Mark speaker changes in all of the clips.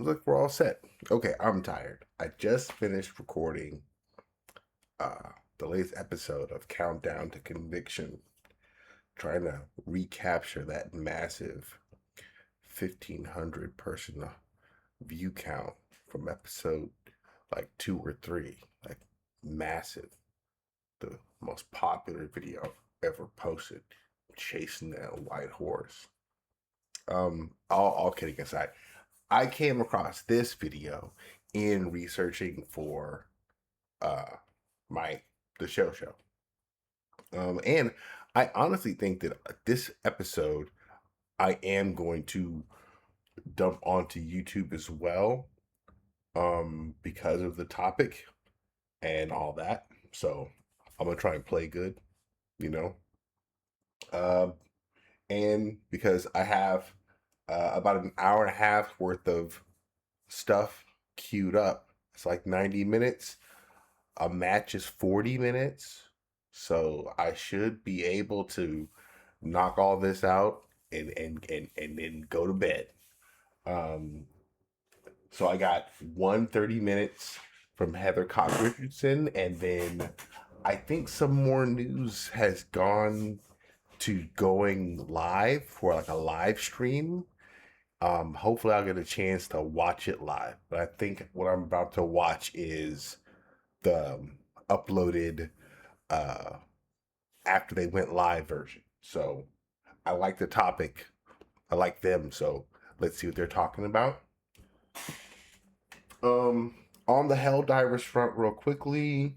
Speaker 1: Looks like we're all set. Okay, I'm tired. I just finished recording the latest episode of Countdown to Conviction, trying to recapture that massive 1,500 person view count from episode like 2 or 3. Like massive. The most popular video I've ever posted. Chasing that white horse. All kidding aside, I came across this video in researching for uh the show. And I honestly think that this episode I am going to dump onto YouTube as well, because of the topic and all that. So I'm gonna try and play good, you know. Um, and because I have about an hour and a half worth of stuff queued up. It's like 90 minutes. A match is 40 minutes. So I should be able to knock all this out and then go to bed. Um, so I got 130 minutes from Heather Cox Richardson, and then I think some more news has gone to going live for like a live stream. Hopefully I'll get a chance to watch it live. But I think what I'm about to watch is the uploaded uh after they went live version. So I like the topic. I like them. So let's see what they're talking about. On the Helldivers front, real quickly.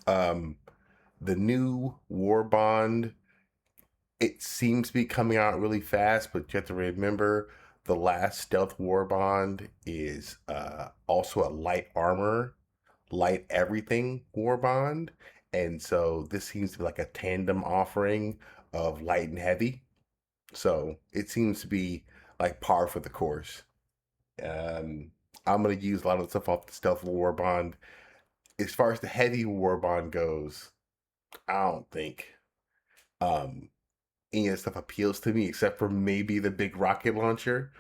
Speaker 1: The new war bond, it seems to be coming out really fast, but you have to remember the last stealth war bond is also a light armor, light everything war bond. And so this seems to be like a tandem offering of light and heavy. So it seems to be like par for the course. I'm going to use a lot of the stuff off the stealth war bond. As far as the heavy war bond goes, I don't think any of the stuff appeals to me except for maybe the big rocket launcher.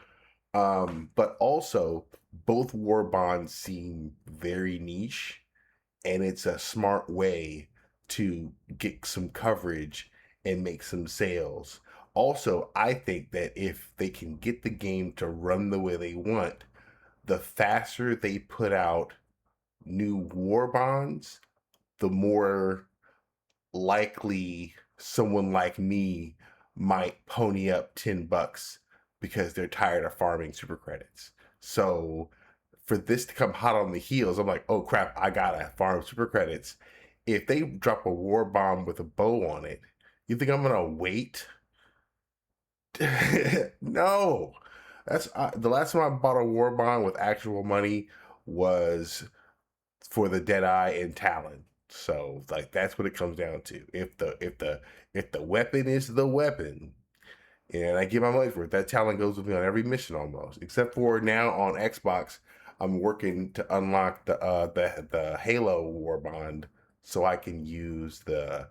Speaker 1: But also, both war bonds seem very niche, and it's a smart way to get some coverage and make some sales. Also, I think that if they can get the game to run the way they want, the faster they put out new war bonds, the more likely someone like me might pony up $10 because they're tired of farming super credits. So for this to come hot on the heels, I'm like, oh crap, I gotta farm super credits. If they drop a war bomb with a bow on it, you think I'm gonna wait? No. That's the last time I bought a war bond with actual money was for the Deadeye and Talon. So like that's what it comes down to. If the weapon is the weapon, and I get my money for it, that Talon goes with me on every mission almost. Except for now on Xbox, I'm working to unlock the Halo War Bond so I can use the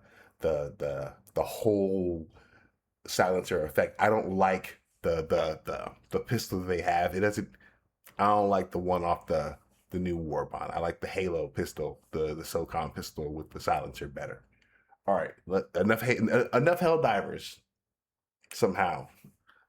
Speaker 1: whole silencer effect. I don't like the pistol they have. It doesn't. I don't like the one off the new war bond. I like the Halo pistol, the SOCOM pistol with the silencer better. All right, enough Helldivers. Somehow,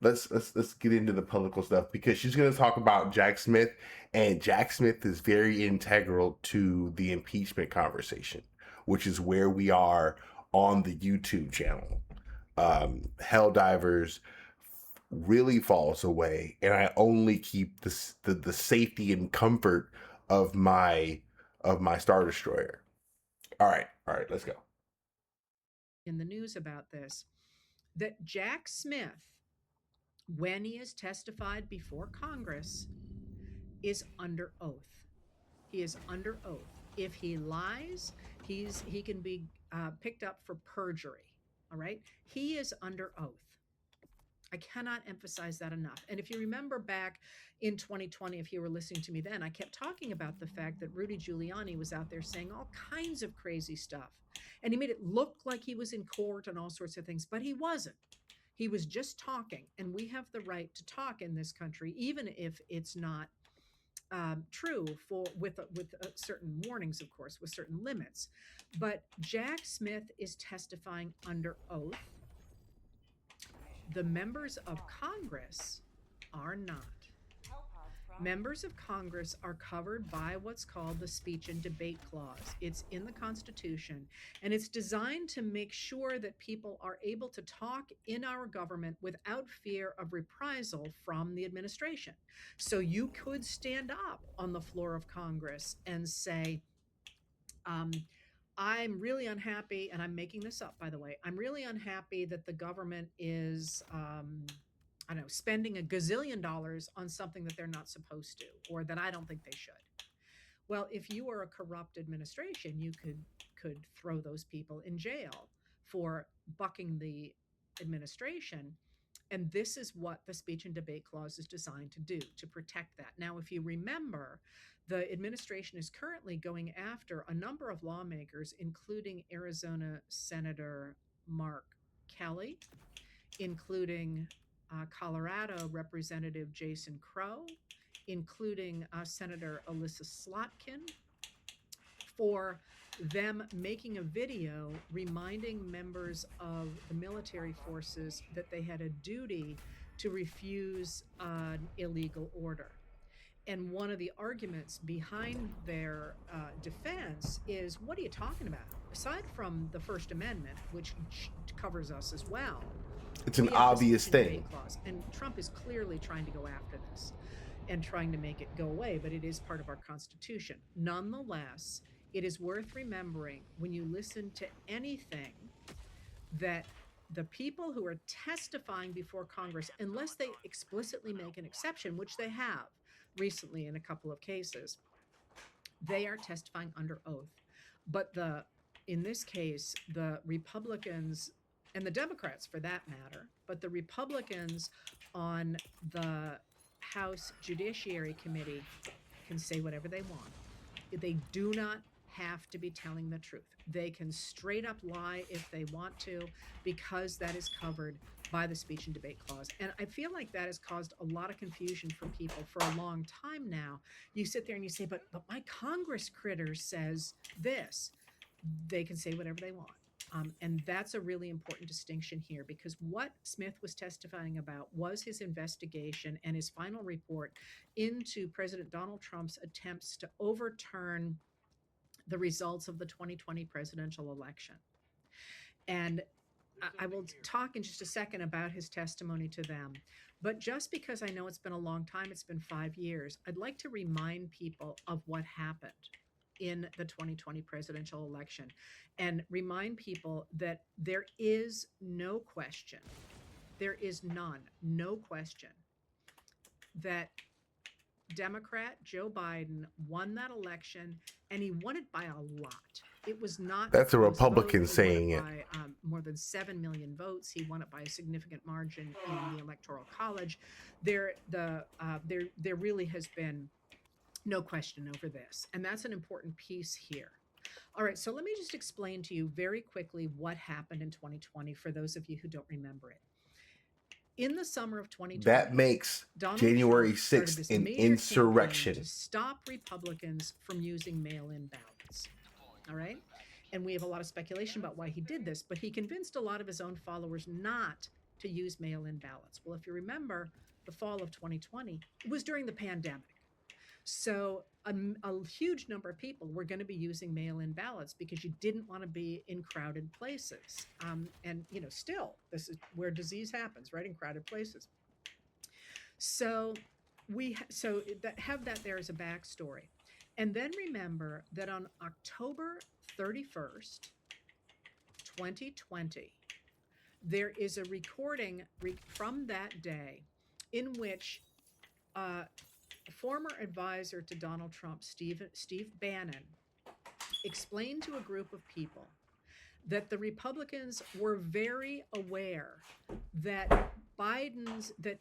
Speaker 1: let's get into the political stuff because she's going to talk about Jack Smith, and Jack Smith is very integral to the impeachment conversation, which is where we are on the YouTube channel. Helldivers really falls away, and I only keep the safety and comfort of my Star Destroyer. All right, let's go.
Speaker 2: In the news about this, that Jack Smith, when he is testified before Congress, is under oath. He is under oath. If he lies, he can be picked up for perjury. All right, he is under oath. I cannot emphasize that enough. And if you remember back in 2020, if you were listening to me then, I kept talking about the fact that Rudy Giuliani was out there saying all kinds of crazy stuff. And he made it look like he was in court and all sorts of things, but he wasn't. He was just talking, and we have the right to talk in this country, even if it's not true for with certain warnings, of course, with certain limits. But Jack Smith is testifying under oath. The members of Congress are not. Members of Congress are covered by what's called the speech and debate clause. It's in the Constitution, and it's designed to make sure that people are able to talk in our government without fear of reprisal from the administration. So you could stand up on the floor of Congress and say, um, I'm really unhappy, and I'm making this up, by the way. I'm really unhappy that the government is, I don't know, spending a gazillion dollars on something that they're not supposed to, or that I don't think they should. Well, if you are a corrupt administration, you could throw those people in jail for bucking the administration. And this is what the speech and debate clause is designed to do, to protect that. Now, if you remember, the administration is currently going after a number of lawmakers, including Arizona Senator Mark Kelly, including Colorado Representative Jason Crow, including Senator Alyssa Slotkin, for them making a video reminding members of the military forces that they had a duty to refuse an illegal order. And one of the arguments behind their defense is, what are you talking about? Aside from the First Amendment, which covers us as well,
Speaker 1: It's an
Speaker 2: we have the
Speaker 1: obvious
Speaker 2: speech and
Speaker 1: thing.
Speaker 2: debate clause, and Trump is clearly trying to go after this and trying to make it go away, but it is part of our Constitution. Nonetheless, it is worth remembering when you listen to anything that the people who are testifying before Congress, unless they explicitly make an exception, which they have recently in a couple of cases, they are testifying under oath. But in this case, the Republicans and the Democrats for that matter, but the Republicans on the House Judiciary Committee can say whatever they want. They do not have to be telling the truth. They can straight up lie if they want to, because that is covered by the speech and debate clause. And I feel like that has caused a lot of confusion for people for a long time now. You sit there and you say, but my Congress critter says this. They can say whatever they want. And that's a really important distinction here, because what Smith was testifying about was his investigation and his final report into President Donald Trump's attempts to overturn the results of the 2020 presidential election. And I will talk in just a second about his testimony to them. But just because I know it's been a long time, it's been 5 years, I'd like to remind people of what happened in the 2020 presidential election and remind people that there is no question, there is no question that Democrat Joe Biden won that election, and he won it by a lot. It was not
Speaker 1: That's a
Speaker 2: close
Speaker 1: Republican
Speaker 2: vote. He
Speaker 1: saying
Speaker 2: won it by more than 7 million votes. He won it by a significant margin in the Electoral College. There really has been no question over this, and that's an important piece here. All right, so let me just explain to you very quickly what happened in 2020 for those of you who don't remember it. In the summer of 2020,
Speaker 1: That makes
Speaker 2: Donald
Speaker 1: January
Speaker 2: Trump started
Speaker 1: 6th
Speaker 2: this
Speaker 1: an
Speaker 2: major
Speaker 1: insurrection.
Speaker 2: campaign to stop Republicans from using mail-in ballots. All right? And we have a lot of speculation about why he did this, but he convinced a lot of his own followers not to use mail-in ballots. Well, if you remember, the fall of 2020, it was during the pandemic. So a huge number of people were going to be using mail-in ballots because you didn't want to be in crowded places. And, still, this is where disease happens, right? In crowded places. So have that there as a backstory. And then remember that on October 31st, 2020, there is a recording from that day in which former advisor to Donald Trump, Steve Bannon, explained to a group of people that the Republicans were very aware that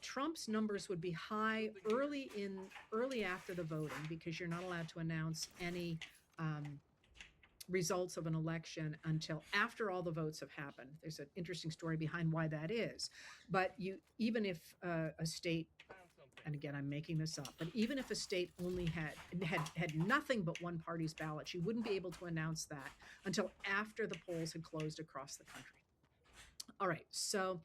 Speaker 2: Trump's numbers would be high early after the voting, because you're not allowed to announce any results of an election until after all the votes have happened. There's an interesting story behind why that is. But even if a state, and again I'm making this up, but even if a state only had nothing but one party's ballot, you wouldn't be able to announce that until after the polls had closed across the country. All right, so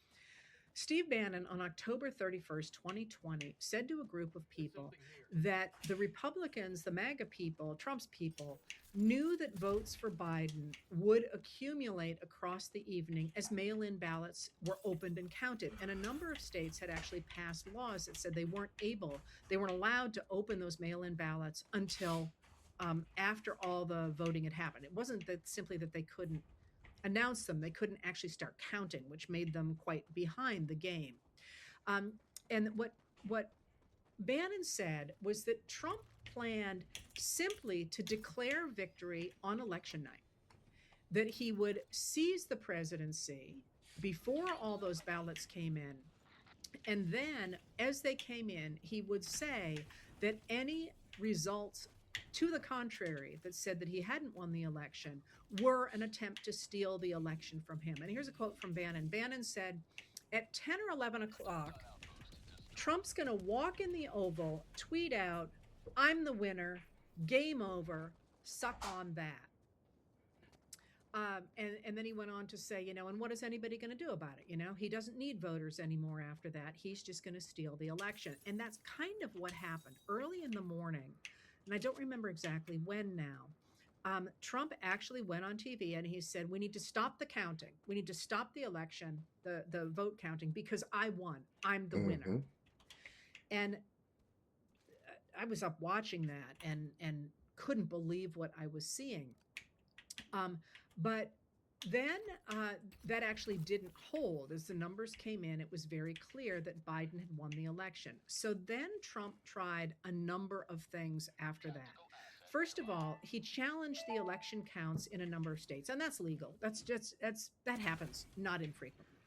Speaker 2: Steve Bannon on October 31st, 2020, said to a group of people that the Republicans, the MAGA people, Trump's people, knew that votes for Biden would accumulate across the evening as mail in ballots were opened and counted. And a number of states had actually passed laws that said they weren't allowed to open those mail in ballots until after all the voting had happened. It wasn't that simply that they couldn't announce them, they couldn't actually start counting, which made them quite behind the game. Um, and what Bannon said was that Trump planned simply to declare victory on election night, that he would seize the presidency before all those ballots came in. And then as they came in, he would say that any results to the contrary that said that he hadn't won the election were an attempt to steal the election from him. And here's a quote from Bannon. Bannon said, at 10 or 11 o'clock, Trump's going to walk in the Oval, tweet out, I'm the winner, game over, suck on that. And then he went on to say, and what is anybody going to do about it? He doesn't need voters anymore after that. He's just going to steal the election. And that's kind of what happened early in the morning. And I don't remember exactly when now. Trump actually went on TV and he said, we need to stop the counting. We need to stop the election, the vote counting, because I won. I'm the winner. And I was up watching that and couldn't believe what I was seeing. But then that actually didn't hold. As the numbers came in, it was very clear that Biden had won the election. So then Trump tried a number of things after that. First of all, he challenged the election counts in a number of states, and that's legal. That happens not infrequently.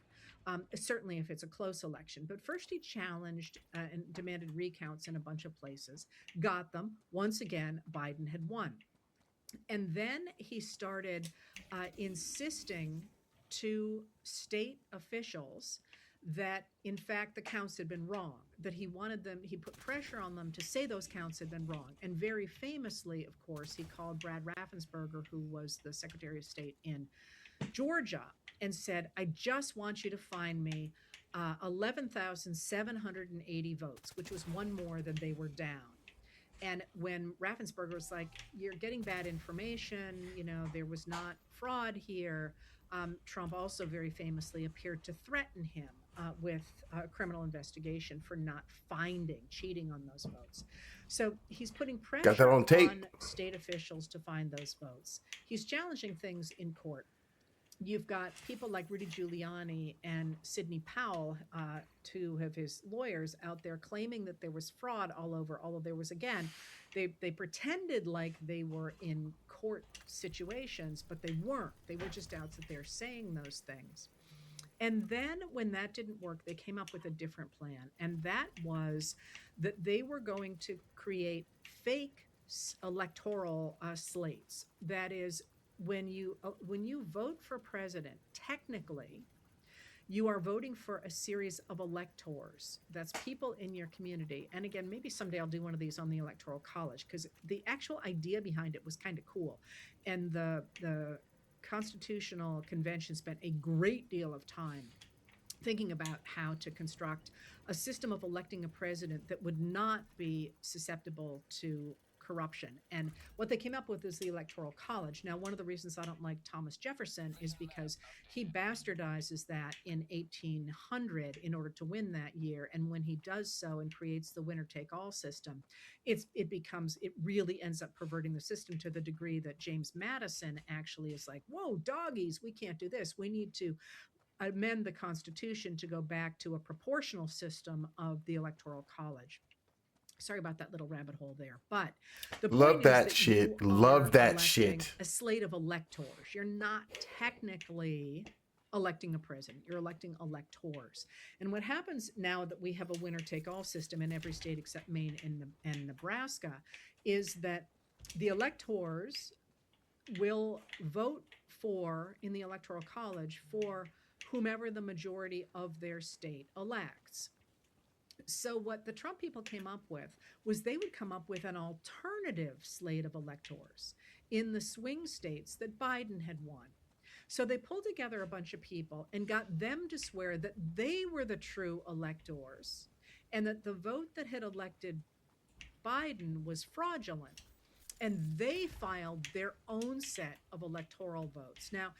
Speaker 2: Certainly if it's a close election. But first he challenged and demanded recounts in a bunch of places, got them. Once again, Biden had won. And then he started insisting to state officials that, in fact, the counts had been wrong, that he put pressure on them to say those counts had been wrong. And very famously, of course, he called Brad Raffensperger, who was the Secretary of State in Georgia, and said, I just want you to find me 11,780 votes, which was one more than they were down. And when Raffensperger was like, you're getting bad information, there was not fraud here, Trump also very famously appeared to threaten him with a criminal investigation for not cheating on those votes. So he's putting pressure on state officials to find those votes. He's challenging things in court. You've got people like Rudy Giuliani and Sidney Powell, two of his lawyers, out there claiming that there was fraud all over, although there was, again, they pretended like they were in court situations, but they weren't. They were just out there saying those things. And then when that didn't work, they came up with a different plan. And that was that they were going to create fake electoral slates. That is, when you vote for president, technically, you are voting for a series of electors. That's people in your community. And again, maybe someday I'll do one of these on the Electoral College, because the actual idea behind it was kind of cool. And the Constitutional Convention spent a great deal of time thinking about how to construct a system of electing a president that would not be susceptible to corruption. And what they came up with is the Electoral College. Now, one of the reasons I don't like Thomas Jefferson is because he bastardizes that in 1800 in order to win that year. And when he does so and creates the winner-take-all system, it really ends up perverting the system to the degree that James Madison actually is like, whoa, doggies, we can't do this. We need to amend the Constitution to go back to a proportional system of the Electoral College. Sorry about that little rabbit hole there, but the point
Speaker 1: love
Speaker 2: is
Speaker 1: that shit. Love that shit.
Speaker 2: A slate of electors. You're not technically electing a president. You're electing electors. And what happens now that we have a winner-take-all system in every state except Maine and Nebraska is that the electors will vote for, in the Electoral College, for whomever the majority of their state elects. So, what the Trump people came up with was they would come up with an alternative slate of electors in the swing states that Biden had won. So they pulled together a bunch of people and got them to swear that they were the true electors and that the vote that had elected Biden was fraudulent. And they filed their own set of electoral votes. Now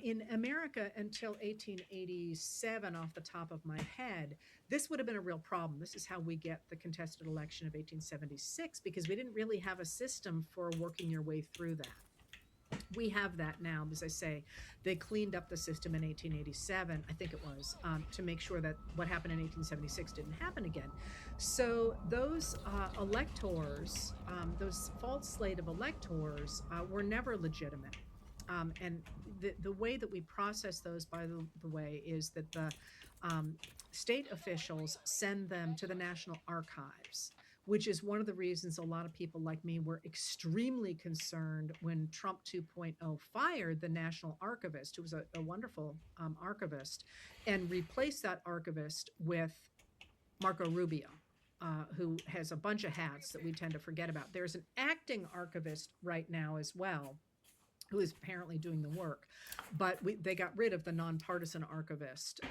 Speaker 2: in America until 1887, off the top of my head, this would have been a real problem. This is how we get the contested election of 1876, because we didn't really have a system for working your way through that. We have that now. As I say, they cleaned up the system in 1887, I think it was, to make sure that what happened in 1876 didn't happen again. So those electors, those false slate of electors, were never legitimate. And the way that we process those, by the way, is that the state officials send them to the National Archives, which is one of the reasons a lot of people like me were extremely concerned when Trump 2.0 fired the National Archivist, who was a wonderful archivist, and replaced that archivist with Marco Rubio, who has a bunch of hats that we tend to forget about. There's an acting archivist right now as well, who is apparently doing the work, but they got rid of the nonpartisan archivist.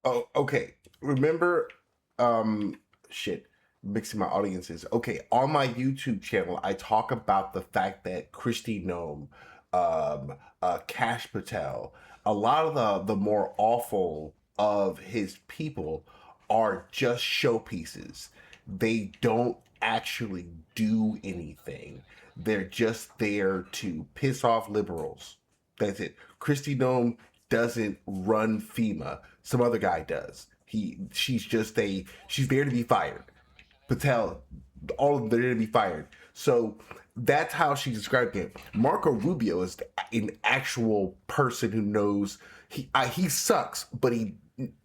Speaker 1: Oh, okay. Remember, shit, mixing my audiences. Okay, on my YouTube channel, I talk about the fact that Christy Nome, Cash Patel, a lot of the more awful of his people are just showpieces. They don't actually do anything. They're just there to piss off liberals. That's it. Christy Nome doesn't run FEMA. Some other guy does. She's there to be fired. Patel, all of them, they're there to be fired. So that's how she described it. Marco Rubio is an actual person who knows. He sucks, but he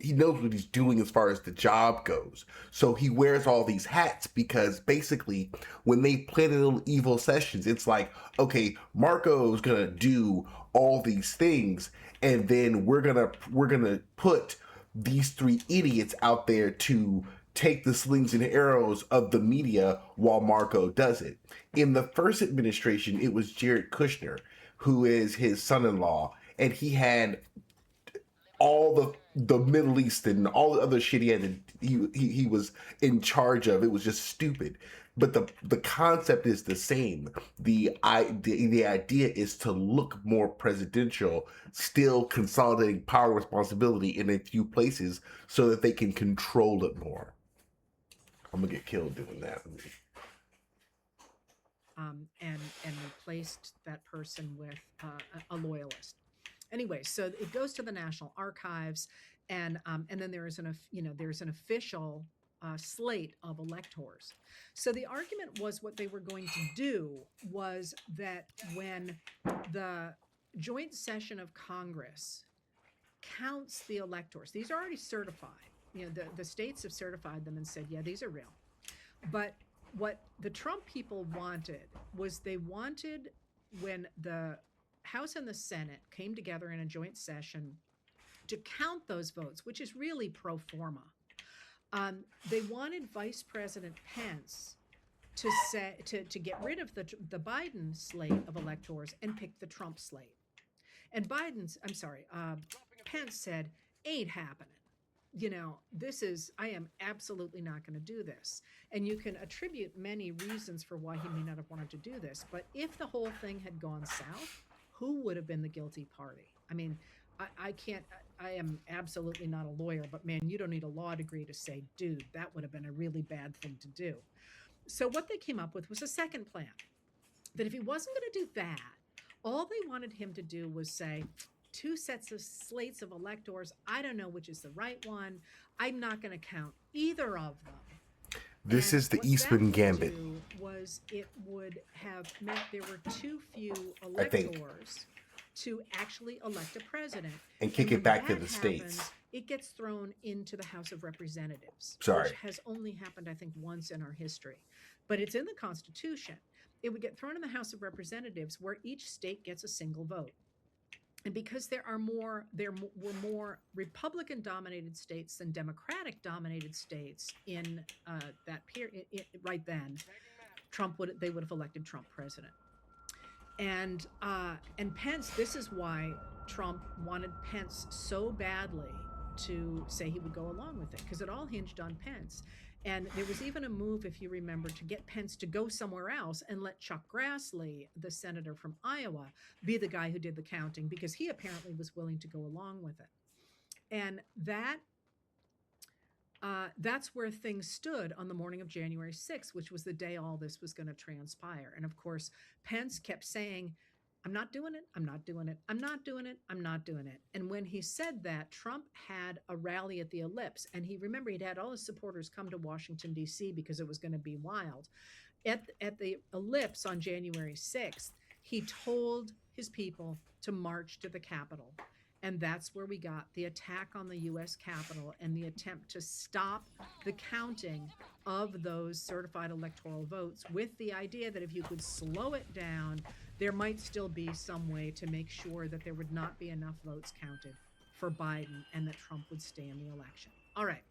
Speaker 1: knows what he's doing as far as the job goes. So he wears all these hats because basically when they play the little evil sessions, it's like, okay, Marco's gonna do all these things, and then we're gonna put these three idiots out there to take the slings and arrows of the media while Marco does it. In the first administration, it was Jared Kushner, who is his son-in-law, and he had all the Middle East and all the other shit he was in charge of. It was just stupid. But the concept is the same. The idea is to look more presidential, still consolidating power responsibility in a few places so that they can control it more. I'm gonna get killed doing that.
Speaker 2: And replaced that person with a loyalist. Anyway, so it goes to the National Archives, and then there's an official slate of electors. So the argument was, what they were going to do was that when the joint session of Congress counts the electors, these are already certified. The states have certified them and said, yeah, these are real. But what the Trump people wanted was, they wanted, when the House and the Senate came together in a joint session to count those votes, which is really pro forma, they wanted Vice President Pence to get rid of the Biden slate of electors and pick the Trump slate. And Pence said, ain't happening. I am absolutely not going to do this. And you can attribute many reasons for why he may not have wanted to do this. But if the whole thing had gone south, who would have been the guilty party? I mean, I am absolutely not a lawyer, but man, you don't need a law degree to say, dude, that would have been a really bad thing to do. So what they came up with was a second plan, that if he wasn't going to do that, all they wanted him to do was say, two sets of slates of electors, I don't know which is the right one. I'm not going to count either of them.
Speaker 1: This is the Eastman Gambit.
Speaker 2: Was it would have meant there were too few electors to actually elect a president.
Speaker 1: And kick
Speaker 2: when
Speaker 1: it back to
Speaker 2: that
Speaker 1: the
Speaker 2: happens,
Speaker 1: states.
Speaker 2: it gets thrown into the House of Representatives,
Speaker 1: Sorry.
Speaker 2: which has only happened, I think, once in our history. But it's in the Constitution. It would get thrown in the House of Representatives, where each state gets a single vote. And because there were more Republican-dominated states than Democratic-dominated states in that period, right then, they would have elected Trump president. And Pence, this is why Trump wanted Pence so badly to say he would go along with it, because it all hinged on Pence. And there was even a move, if you remember, to get Pence to go somewhere else and let Chuck Grassley, the senator from Iowa, be the guy who did the counting, because he apparently was willing to go along with it. And that's where things stood on the morning of January 6th, which was the day all this was going to transpire. And of course, Pence kept saying, I'm not doing it. I'm not doing it. I'm not doing it. I'm not doing it. And when he said that, Trump had a rally at the Ellipse. And he'd had all his supporters come to Washington, D.C. because it was going to be wild. At the Ellipse on January 6th, he told his people to march to the Capitol. And that's where we got the attack on the U.S. Capitol and the attempt to stop the counting of those certified electoral votes, with the idea that if you could slow it down, there might still be some way to make sure that there would not be enough votes counted for Biden and that Trump would stay in the election. All right.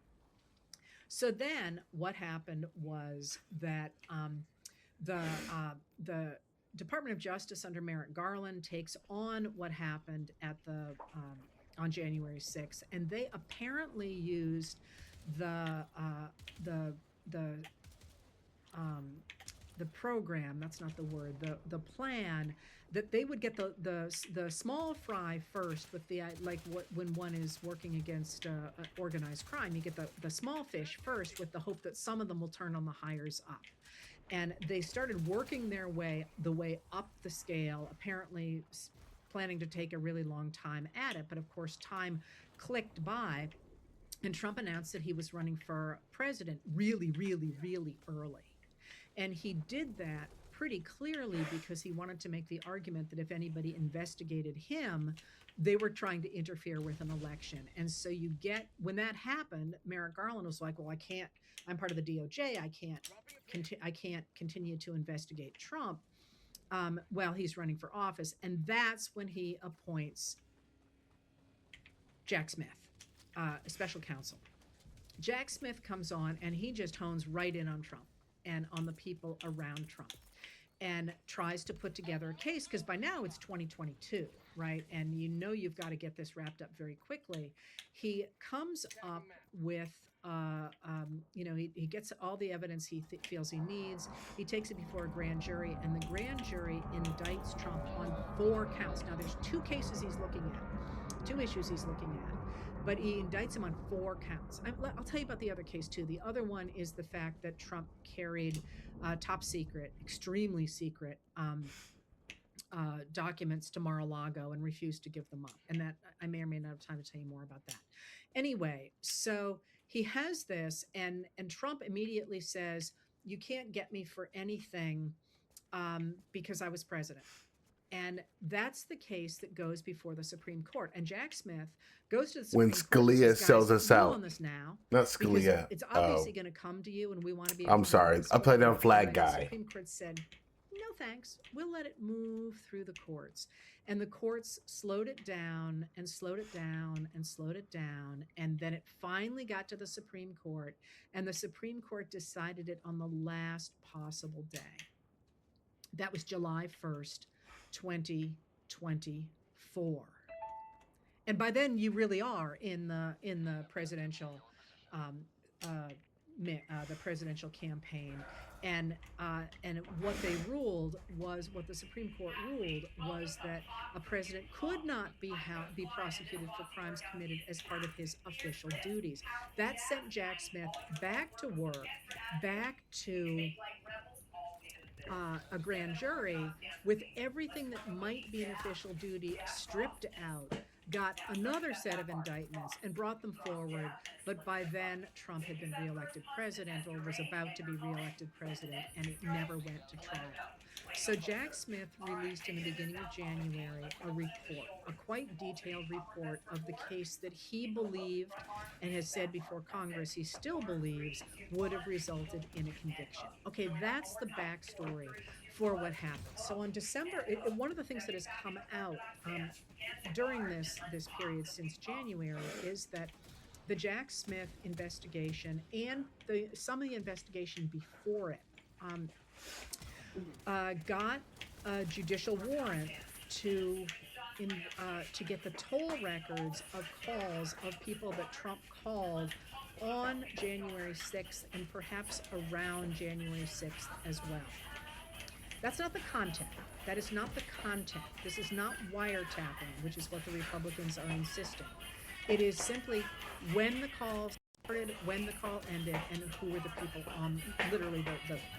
Speaker 2: So then what happened was that the Department of Justice under Merrick Garland takes on what happened at on January 6th, and they apparently used the program, that's not the word, the plan, that they would get the small fry first, with the when one is working against organized crime, you get the small fish first, with the hope that some of them will turn on the hires up. And they started working their way up the scale, apparently planning to take a really long time at it. But of course, time clicked by, and Trump announced that he was running for president really, really, really early. And he did that pretty clearly because he wanted to make the argument that if anybody investigated him, they were trying to interfere with an election. And so when that happened, Merrick Garland was like, well, I'm part of the DOJ. I can't continue to investigate Trump while he's running for office. And that's when he appoints Jack Smith, a special counsel. Jack Smith comes on and he just hones right in on Trump and on the people around Trump, and tries to put together a case, because by now it's 2022, right? And you've got to get this wrapped up very quickly. He comes up with, he gets all the evidence he feels he needs. He takes it before a grand jury, and the grand jury indicts Trump on 4 counts. Now, there's 2 cases he's looking at, 2 issues he's looking at, but he indicts him on 4 counts. I'll tell you about the other case too. The other one is the fact that Trump carried top secret, extremely secret documents to Mar-a-Lago and refused to give them up. And that I may or may not have time to tell you more about that. Anyway, so he has this, and Trump immediately says, you can't get me for anything because I was president. And that's the case that goes before the Supreme Court. And Jack Smith goes to the Supreme Court. When
Speaker 1: Scalia sells us out,
Speaker 2: on this now,
Speaker 1: not Scalia.
Speaker 2: It's obviously going to come to you, and we want to be.
Speaker 1: I'm sorry, I play down flag guy.
Speaker 2: The Supreme Court said, "No thanks. We'll let it move through the courts." And the courts slowed it down and slowed it down and slowed it down, and then it finally got to the Supreme Court, and the Supreme Court decided it on the last possible day. That was July 1st. 2024, and by then you really are in the presidential the presidential campaign, and what they ruled was, what the Supreme Court ruled was, that a president could not be prosecuted for crimes committed as part of his official duties. That sent Jack Smith back to work, back to a grand jury, with everything that might be an official duty stripped out, got another set of indictments and brought them forward. But by then, Trump had been reelected president or was about to be reelected president, and it never went to trial. So Jack Smith released in the beginning of January a report, a quite detailed report of the case that he believed and has said before Congress he still believes would have resulted in a conviction. Okay, that's the backstory for what happened. So on December, one of the things that has come out during this period since January is that the Jack Smith investigation and some of the investigation before it got a judicial warrant to to get the toll records of calls of people that Trump called on January 6th and perhaps around January 6th as well. That's not the content. That is not the content. This is not wiretapping, which is what the Republicans are insisting. It is simply when the call started, when the call ended, and who were the people on, literally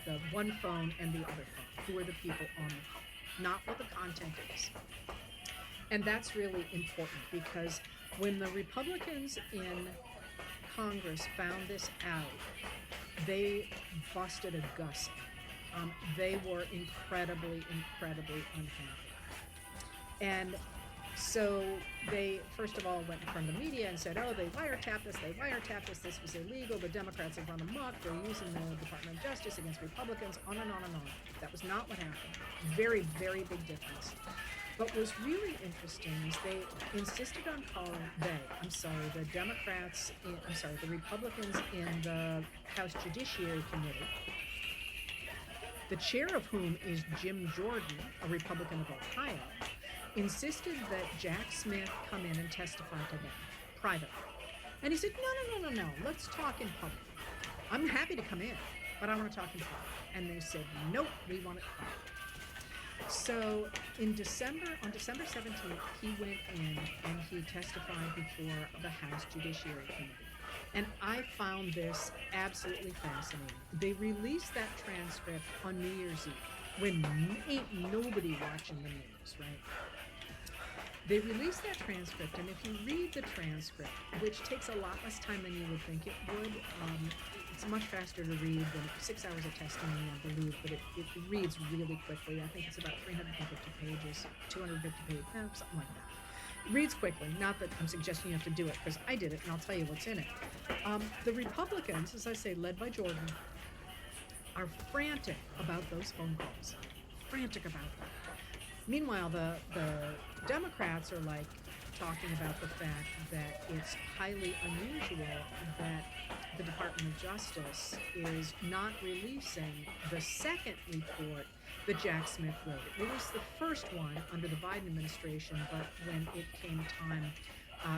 Speaker 2: the one phone and the other phone. Who are the people on the call, not what the content is. And that's really important because when the Republicans in Congress found this out, they busted a gusset. They were incredibly unhappy. And so they, first of all, went in front of the media and said, oh, they wiretapped us, this was illegal, the Democrats have run amok, they're using the Department of Justice against Republicans, on and on and on. That was not what happened. Very big difference. But what was really interesting is they insisted on calling the Democrats, the Republicans in the House Judiciary Committee, the chair of whom is Jim Jordan, a Republican of Ohio, insisted that Jack Smith come in and testify to them privately. And he said, no, let's talk in public. I'm happy to come in, but I want to talk in public. And they said, nope, we want it private. So on December 17th, he went in and he testified before the House Judiciary Committee. And I found this absolutely fascinating. They released that transcript on New Year's Eve when ain't nobody watching the news, right? They released that transcript, and if you read the transcript, which takes a lot less time than you would think it would, it's much faster to read than 6 hours of testimony, I believe, but it reads really quickly. I think it's about 350 pages, 250 pages, something like that. It reads quickly. Not that I'm suggesting you have to do it, because I did it, and I'll tell you what's in it. The Republicans, as I say, led by Jordan, are frantic about those phone calls. Frantic about them. Meanwhile, the Democrats are like talking about the fact that it's highly unusual that the Department of Justice is not releasing the second report that Jack Smith wrote. It released the first one under the Biden administration, but when it came time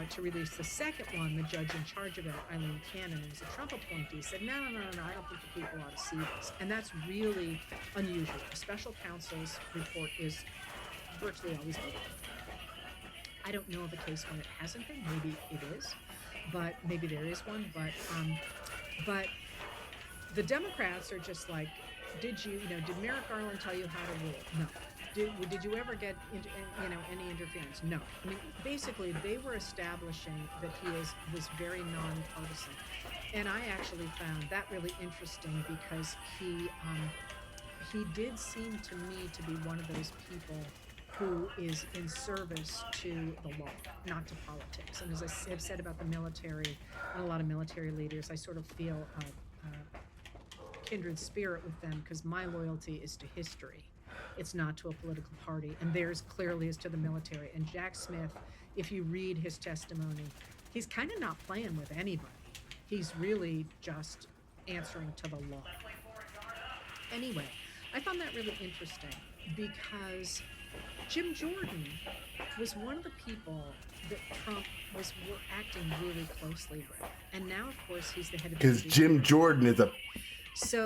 Speaker 2: to release the second one, the judge in charge of it, Eileen Cannon, who was a Trump appointee, said, no, I don't think the people ought to see this. And that's really unusual. A special counsel's report is virtually always needed. I don't know of a case when it hasn't been. Maybe it is, but maybe there is one. But the Democrats are just like, did Merrick Garland tell you how to rule? No. Did you ever get into, any interference? No. I mean, basically, they were establishing that he was very nonpartisan, and I actually found that really interesting because he did seem to me to be one of those people who is in service to the law, not to politics. And as I have said about the military and a lot of military leaders, I sort of feel a kindred spirit with them because my loyalty is to history. It's not to a political party, and theirs clearly is to the military. And Jack Smith, if you read his testimony, he's kind of not playing with anybody. He's really just answering to the law. Anyway, I found that really interesting because Jim Jordan was one of the people that Trump was acting really closely with. And now, of course, he's the head of the
Speaker 1: Because Jim Jordan is a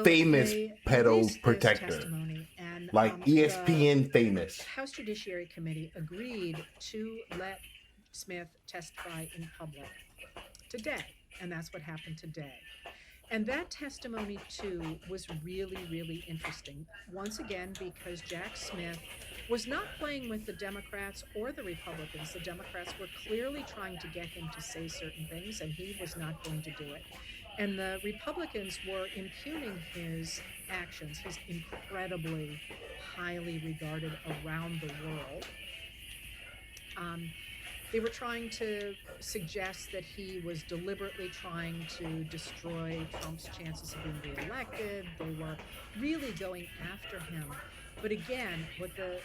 Speaker 1: famous pedo protector.
Speaker 2: And,
Speaker 1: like ESPN famous.
Speaker 2: House Judiciary Committee agreed to let Smith testify in public today. And that's what happened today. And that testimony, too, was really, really interesting. Once again, because Jack Smith was not playing with the Democrats or the Republicans. The Democrats were clearly trying to get him to say certain things, and he was not going to do it. And the Republicans were impugning his actions. He's incredibly highly regarded around the world. Um, they were trying to suggest that he was deliberately trying to destroy Trump's chances of being reelected. They were really going after him. But again, what the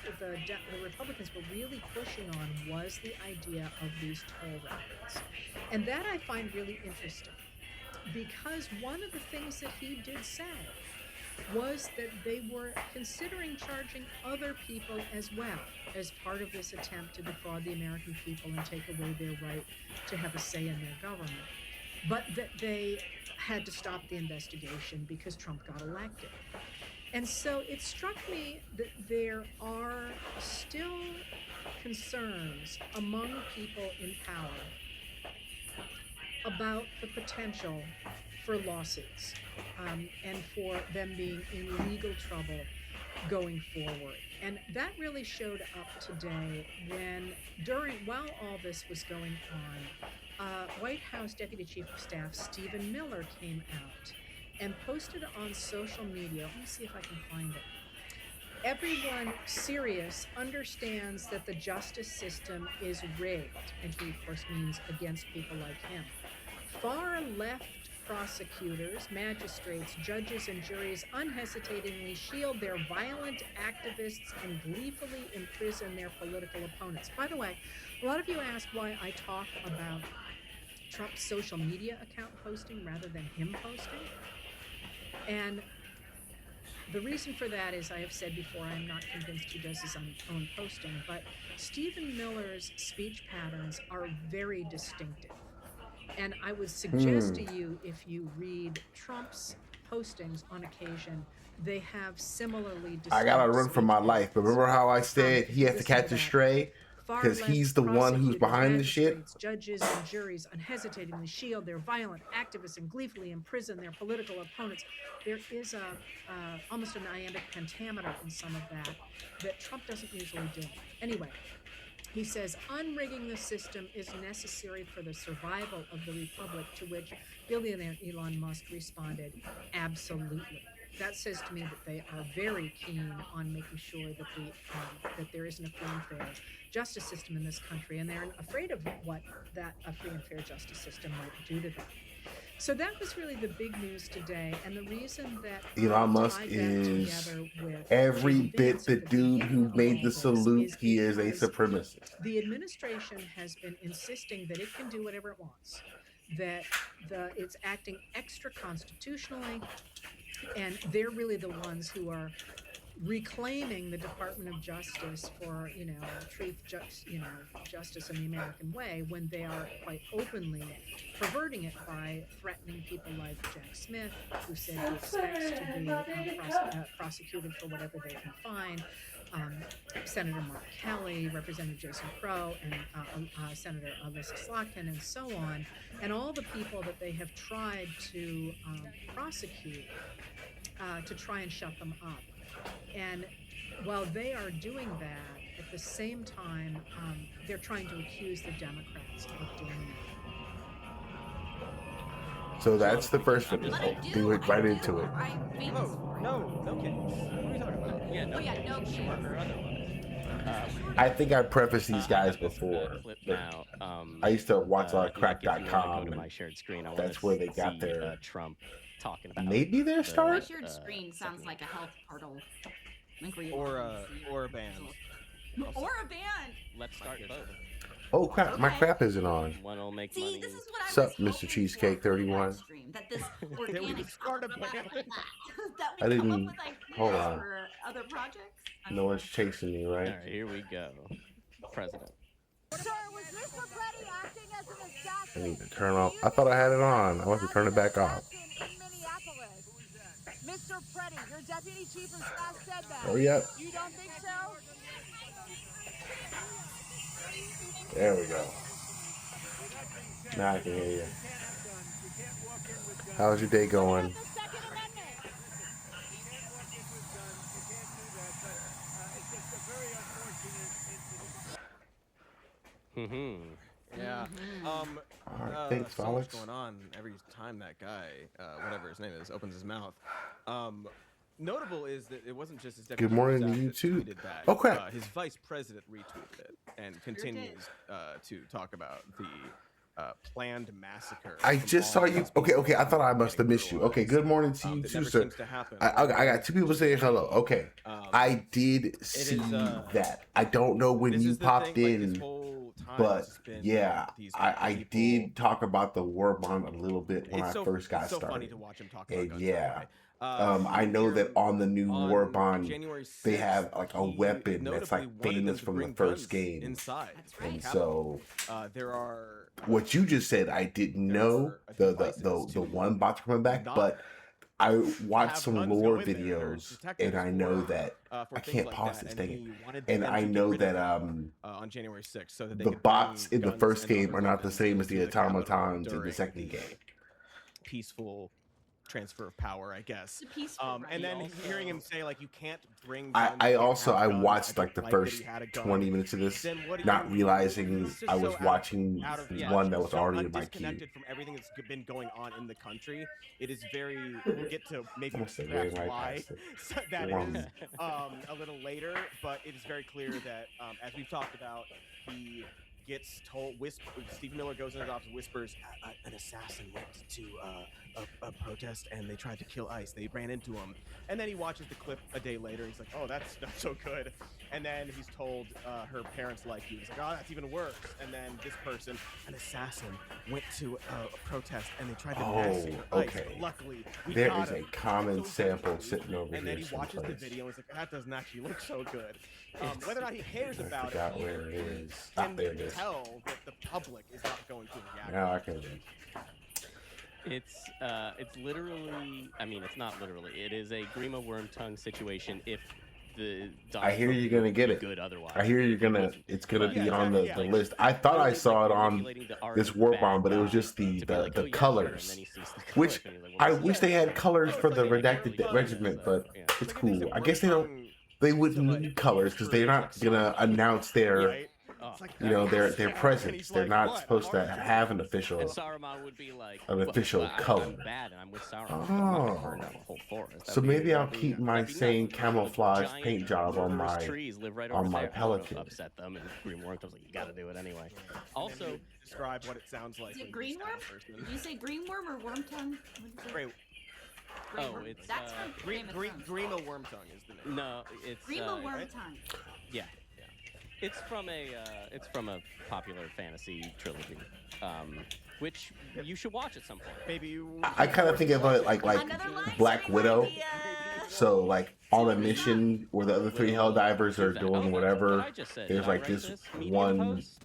Speaker 2: Republicans were really pushing on was the idea of these toll records. And that I find really interesting because one of the things that he did say was that they were considering charging other people as well as part of this attempt to defraud the American people and take away their right to have a say in their government. But that they had to stop the investigation because Trump got elected. And so it struck me that there are still concerns among people in power about the potential for lawsuits and for them being in legal trouble going forward. And that really showed up today while all this was going on, White House Deputy Chief of Staff Stephen Miller came out and posted on social media. Let me see if I can find it. Everyone serious understands that the justice system is rigged, and he, of course, means against people like him. Far left prosecutors, magistrates, judges, and juries unhesitatingly shield their violent activists and gleefully imprison their political opponents. By the way, a lot of you ask why I talk about Trump's social media account posting rather than him posting. And the reason for that is, I have said before, I am not convinced he does his own posting, but Stephen Miller's speech patterns are very distinctive. And I would suggest to you, if you read Trump's postings on occasion, they have similarly distinct
Speaker 1: I gotta run for my life. But remember how I said he has to catch a stray? Because he's the one who's behind the shit.
Speaker 2: Judges and juries unhesitatingly shield their violent activists and gleefully imprison their political opponents. There is almost an iambic pentameter in some of that Trump doesn't usually do. Anyway, he says, unrigging the system is necessary for the survival of the republic, to which billionaire Elon Musk responded, absolutely. That says to me that they are very keen on making sure that that there isn't a free and fair justice system in this country, and they're afraid of what a free and fair justice system might do to them. So that was really the big news today, and the reason that
Speaker 1: Elon Musk is every bit the dude who made the salute. He is a supremacist.
Speaker 2: The administration has been insisting that it can do whatever it wants, that it's acting extra constitutionally, and they're really the ones who are reclaiming the Department of Justice for, justice in the American way, when they are quite openly perverting it by threatening people like Jack Smith, who said he expects to be prosecuted for whatever they can find, Senator Mark Kelly, Representative Jason Crow, and Senator Alyssa Slotkin, and so on, and all the people that they have tried to prosecute to try and shut them up. And while they are doing that, at the same time, they're trying to accuse the Democrats of doing that.
Speaker 1: So that's the first video. We went right into it.
Speaker 3: No kidding. What are we talking about?
Speaker 4: Yeah, no
Speaker 1: I think I prefaced these guys before. I used to watch a lot of crack.com.
Speaker 4: My shared screen.
Speaker 1: That's where they got their
Speaker 4: Trump talking about.
Speaker 1: Maybe their start.
Speaker 5: My shared screen sounds like a health portal.
Speaker 3: Or a band.
Speaker 5: Or a band.
Speaker 4: Let's start both.
Speaker 1: Oh crap! My crap isn't on.
Speaker 4: One will make
Speaker 5: See,
Speaker 4: money.
Speaker 5: this is what I
Speaker 1: Sup,
Speaker 5: was
Speaker 1: Mr. Cheesecake 31?
Speaker 5: That this organic
Speaker 3: start a band.
Speaker 5: that
Speaker 1: I
Speaker 5: we
Speaker 1: didn't-
Speaker 5: come up with ideas
Speaker 1: hold on.
Speaker 5: for other projects.
Speaker 1: No one's chasing me,
Speaker 4: All
Speaker 1: right?
Speaker 4: right, here we go. President.
Speaker 6: Sir, was Mr. Petty acting as an assassin?
Speaker 1: I need to turn off. I thought I had it on. I want to turn it back off.
Speaker 6: In Minneapolis. Mr. Petty, your deputy chief of staff said that.
Speaker 1: Oh yeah.
Speaker 6: You don't think so?
Speaker 1: There we go. Now I can hear you. How's your day going?
Speaker 6: The Second Amendment.
Speaker 7: He didn't want this was done. You can't do that, but it's just a very unfortunate incident.
Speaker 3: Yeah.
Speaker 1: All right, thanks,
Speaker 3: So
Speaker 1: Alex.
Speaker 3: much going on every time that guy, whatever his name is, opens his mouth. Notable is that it wasn't just his deputy
Speaker 1: Good morning
Speaker 3: chief
Speaker 1: to you
Speaker 3: of staff that
Speaker 1: too.
Speaker 3: tweeted that.
Speaker 1: Oh crap!
Speaker 3: His vice president retweeted it and continues to talk about the planned massacre.
Speaker 1: I
Speaker 3: from
Speaker 1: just
Speaker 3: all
Speaker 1: saw you.
Speaker 3: these
Speaker 1: Okay,
Speaker 3: people
Speaker 1: okay. I thought I must have
Speaker 3: getting
Speaker 1: missed you. Okay,
Speaker 3: brutalized.
Speaker 1: good morning to you
Speaker 3: That
Speaker 1: too,
Speaker 3: never
Speaker 1: sir.
Speaker 3: seems to happen.
Speaker 1: I got two people saying hello. Okay, I did see that. I don't know when
Speaker 3: This
Speaker 1: you
Speaker 3: is the
Speaker 1: popped
Speaker 3: thing, like,
Speaker 1: in,
Speaker 3: this whole time
Speaker 1: but
Speaker 3: it's been
Speaker 1: yeah,
Speaker 3: these
Speaker 1: I
Speaker 3: people-
Speaker 1: did talk about the war bond a little bit when I first got
Speaker 3: it's so funny
Speaker 1: started.
Speaker 3: to watch him talk about
Speaker 1: And
Speaker 3: guns
Speaker 1: yeah,
Speaker 3: that way.
Speaker 1: I know that on the new war
Speaker 3: on
Speaker 1: bond,
Speaker 3: January
Speaker 1: they
Speaker 3: 6th,
Speaker 1: have like a
Speaker 3: he
Speaker 1: weapon that's like
Speaker 3: notably wanted them
Speaker 1: famous
Speaker 3: to
Speaker 1: from the
Speaker 3: bring
Speaker 1: first
Speaker 3: guns
Speaker 1: game.
Speaker 3: inside.
Speaker 5: That's right.
Speaker 1: And
Speaker 3: Capitol.
Speaker 1: so
Speaker 3: There are
Speaker 1: what you just said, I didn't
Speaker 3: there
Speaker 1: know
Speaker 3: are
Speaker 1: the
Speaker 3: devices to
Speaker 1: one bot's coming back,
Speaker 3: not
Speaker 1: but I watched
Speaker 3: have
Speaker 1: some
Speaker 3: guns
Speaker 1: lore
Speaker 3: go in there.
Speaker 1: videos,
Speaker 3: Detectives
Speaker 1: and I know
Speaker 3: were,
Speaker 1: that
Speaker 3: for
Speaker 1: I
Speaker 3: things
Speaker 1: can't
Speaker 3: like
Speaker 1: pause
Speaker 3: that,
Speaker 1: this
Speaker 3: and
Speaker 1: thing.
Speaker 3: he wanted
Speaker 1: And
Speaker 3: them
Speaker 1: I
Speaker 3: to get
Speaker 1: know
Speaker 3: rid
Speaker 1: that
Speaker 3: of them, on January 6th, so that they
Speaker 1: the
Speaker 3: could bring
Speaker 1: bots in the
Speaker 3: guns
Speaker 1: first
Speaker 3: and
Speaker 1: game
Speaker 3: other
Speaker 1: are not the
Speaker 3: weapons
Speaker 1: same as the
Speaker 3: to Capitol
Speaker 1: automatons in the
Speaker 3: during
Speaker 1: second
Speaker 3: the
Speaker 1: game.
Speaker 3: peaceful transfer of power, I guess.
Speaker 5: It's a peaceful
Speaker 3: And then
Speaker 5: right.
Speaker 3: hearing him say like you can't bring
Speaker 1: I
Speaker 3: guns, you can't
Speaker 1: also
Speaker 3: have
Speaker 1: I
Speaker 3: guns,
Speaker 1: watched
Speaker 3: don't
Speaker 1: like the
Speaker 3: that
Speaker 1: first
Speaker 3: he had a gun.
Speaker 1: 20 minutes of this,
Speaker 3: Then what do
Speaker 1: not
Speaker 3: you-
Speaker 1: realizing
Speaker 3: it's just
Speaker 1: I was
Speaker 3: so
Speaker 1: watching
Speaker 3: out of
Speaker 1: one that was
Speaker 3: so
Speaker 1: already in my queue.
Speaker 3: disconnected from everything that's been going on in the country. It is very. We'll get to maybe
Speaker 1: Almost said very
Speaker 3: perhaps why
Speaker 1: past it.
Speaker 3: that
Speaker 1: Wrong.
Speaker 3: is a little later, but it is very clear that as we've talked about, he gets told. Stephen Miller goes in his office, whispers, "An assassin went to a protest and they tried to kill ICE. They ran into him." And then he watches the clip a day later. And he's like, "Oh, that's not so good." And then he's told her parents like you. He's like, "Oh, that's even worse." And then this person, an assassin, went to a protest and they tried to massacre ICE.
Speaker 1: okay.
Speaker 3: But luckily, we
Speaker 1: There
Speaker 3: got
Speaker 1: is a
Speaker 3: him.
Speaker 1: common
Speaker 3: So
Speaker 1: sample
Speaker 3: eventually-
Speaker 1: sitting over
Speaker 3: and then
Speaker 1: here
Speaker 3: he watches the
Speaker 1: someplace.
Speaker 3: video and he's like, "That doesn't actually look so good." Whether or not he cares
Speaker 1: I
Speaker 3: about
Speaker 1: forgot
Speaker 3: it,
Speaker 1: where it is.
Speaker 3: can
Speaker 1: There it is.
Speaker 3: tell that the public is not going to react.
Speaker 1: Now I can read.
Speaker 4: It's literally. I mean, it's not literally. It is a Grima Wormtongue situation. If the
Speaker 1: I hear you're gonna get it.
Speaker 4: good otherwise.
Speaker 1: I hear you're gonna. It's gonna
Speaker 3: Yeah,
Speaker 1: be on
Speaker 3: exactly,
Speaker 1: the
Speaker 3: yeah.
Speaker 1: list. I thought I
Speaker 4: Literally,
Speaker 1: saw
Speaker 4: like,
Speaker 1: it on
Speaker 4: manipulating the art
Speaker 1: this
Speaker 4: of
Speaker 1: war
Speaker 4: bad
Speaker 1: bomb, but it was
Speaker 4: guy
Speaker 1: just
Speaker 4: to be
Speaker 1: the
Speaker 4: like, "Oh, yeah, sure," and
Speaker 1: colors.
Speaker 4: then he sees the
Speaker 1: Which
Speaker 4: clip and he's like,
Speaker 1: I
Speaker 4: "Well,
Speaker 1: wish they had colors
Speaker 3: Oh,
Speaker 1: for
Speaker 3: it's
Speaker 1: the
Speaker 3: like
Speaker 1: redacted
Speaker 3: really
Speaker 1: regiment,
Speaker 4: so,
Speaker 1: but
Speaker 4: yeah.
Speaker 1: it's
Speaker 3: Like, it
Speaker 1: cool.
Speaker 3: makes
Speaker 1: I
Speaker 3: it
Speaker 1: guess they don't.
Speaker 3: Wormtongue
Speaker 1: They wouldn't
Speaker 3: to, like,
Speaker 1: need colors because they're not
Speaker 3: like,
Speaker 1: gonna announce their,
Speaker 3: right?
Speaker 4: Oh.
Speaker 3: It's like,
Speaker 1: you know,
Speaker 3: "That's
Speaker 1: their
Speaker 3: and
Speaker 1: presence.
Speaker 3: he's
Speaker 1: They're
Speaker 3: like,
Speaker 1: not
Speaker 3: "What?
Speaker 1: supposed to
Speaker 3: Orange?"
Speaker 1: have an official.
Speaker 4: And Saruman would be like,
Speaker 1: An
Speaker 4: "Well,
Speaker 1: official
Speaker 4: I'm
Speaker 1: color.
Speaker 4: bad, and I'm with Saruman. I'm not gonna burn down the whole forest."
Speaker 1: So
Speaker 4: That'd be-
Speaker 1: maybe I'll
Speaker 4: that'd be-
Speaker 1: keep my
Speaker 4: that'd be
Speaker 1: same
Speaker 4: nuts.
Speaker 1: camouflage
Speaker 4: Giant
Speaker 1: paint job on
Speaker 4: murderous
Speaker 1: my
Speaker 4: trees live right
Speaker 1: on
Speaker 4: over
Speaker 1: my
Speaker 4: there. That would've
Speaker 1: Pelican.
Speaker 4: upset them, and Green Wormtongue was like, "You got to do it anyway."
Speaker 3: And then
Speaker 4: Also,
Speaker 3: you describe what it sounds like.
Speaker 5: Is it
Speaker 3: when you
Speaker 5: green
Speaker 3: stab a
Speaker 5: worm?
Speaker 3: person.
Speaker 5: Did you say green worm or worm tongue? What is it?
Speaker 3: Grey-
Speaker 5: Grey
Speaker 4: Oh,
Speaker 5: worm.
Speaker 4: it's,
Speaker 5: That's from
Speaker 3: Green,
Speaker 5: Game of
Speaker 3: green,
Speaker 5: Thrones.
Speaker 3: Grima Wormtongue is the name.
Speaker 4: no, it's
Speaker 5: Grima worm
Speaker 3: right?
Speaker 5: tongue.
Speaker 4: Yeah, yeah. It's from a popular fantasy trilogy, which you should watch at some point.
Speaker 3: Maybe you.
Speaker 1: I kind of think of it like
Speaker 5: Another live
Speaker 1: Black
Speaker 5: stream
Speaker 1: Widow.
Speaker 5: idea.
Speaker 1: So like on a mission where the other three Helldivers are
Speaker 4: Exactly. Oh,
Speaker 1: doing
Speaker 4: that's
Speaker 1: whatever.
Speaker 4: what I just said.
Speaker 1: There's
Speaker 4: Did I
Speaker 1: like
Speaker 4: write
Speaker 1: this
Speaker 4: Medium
Speaker 1: one
Speaker 4: post?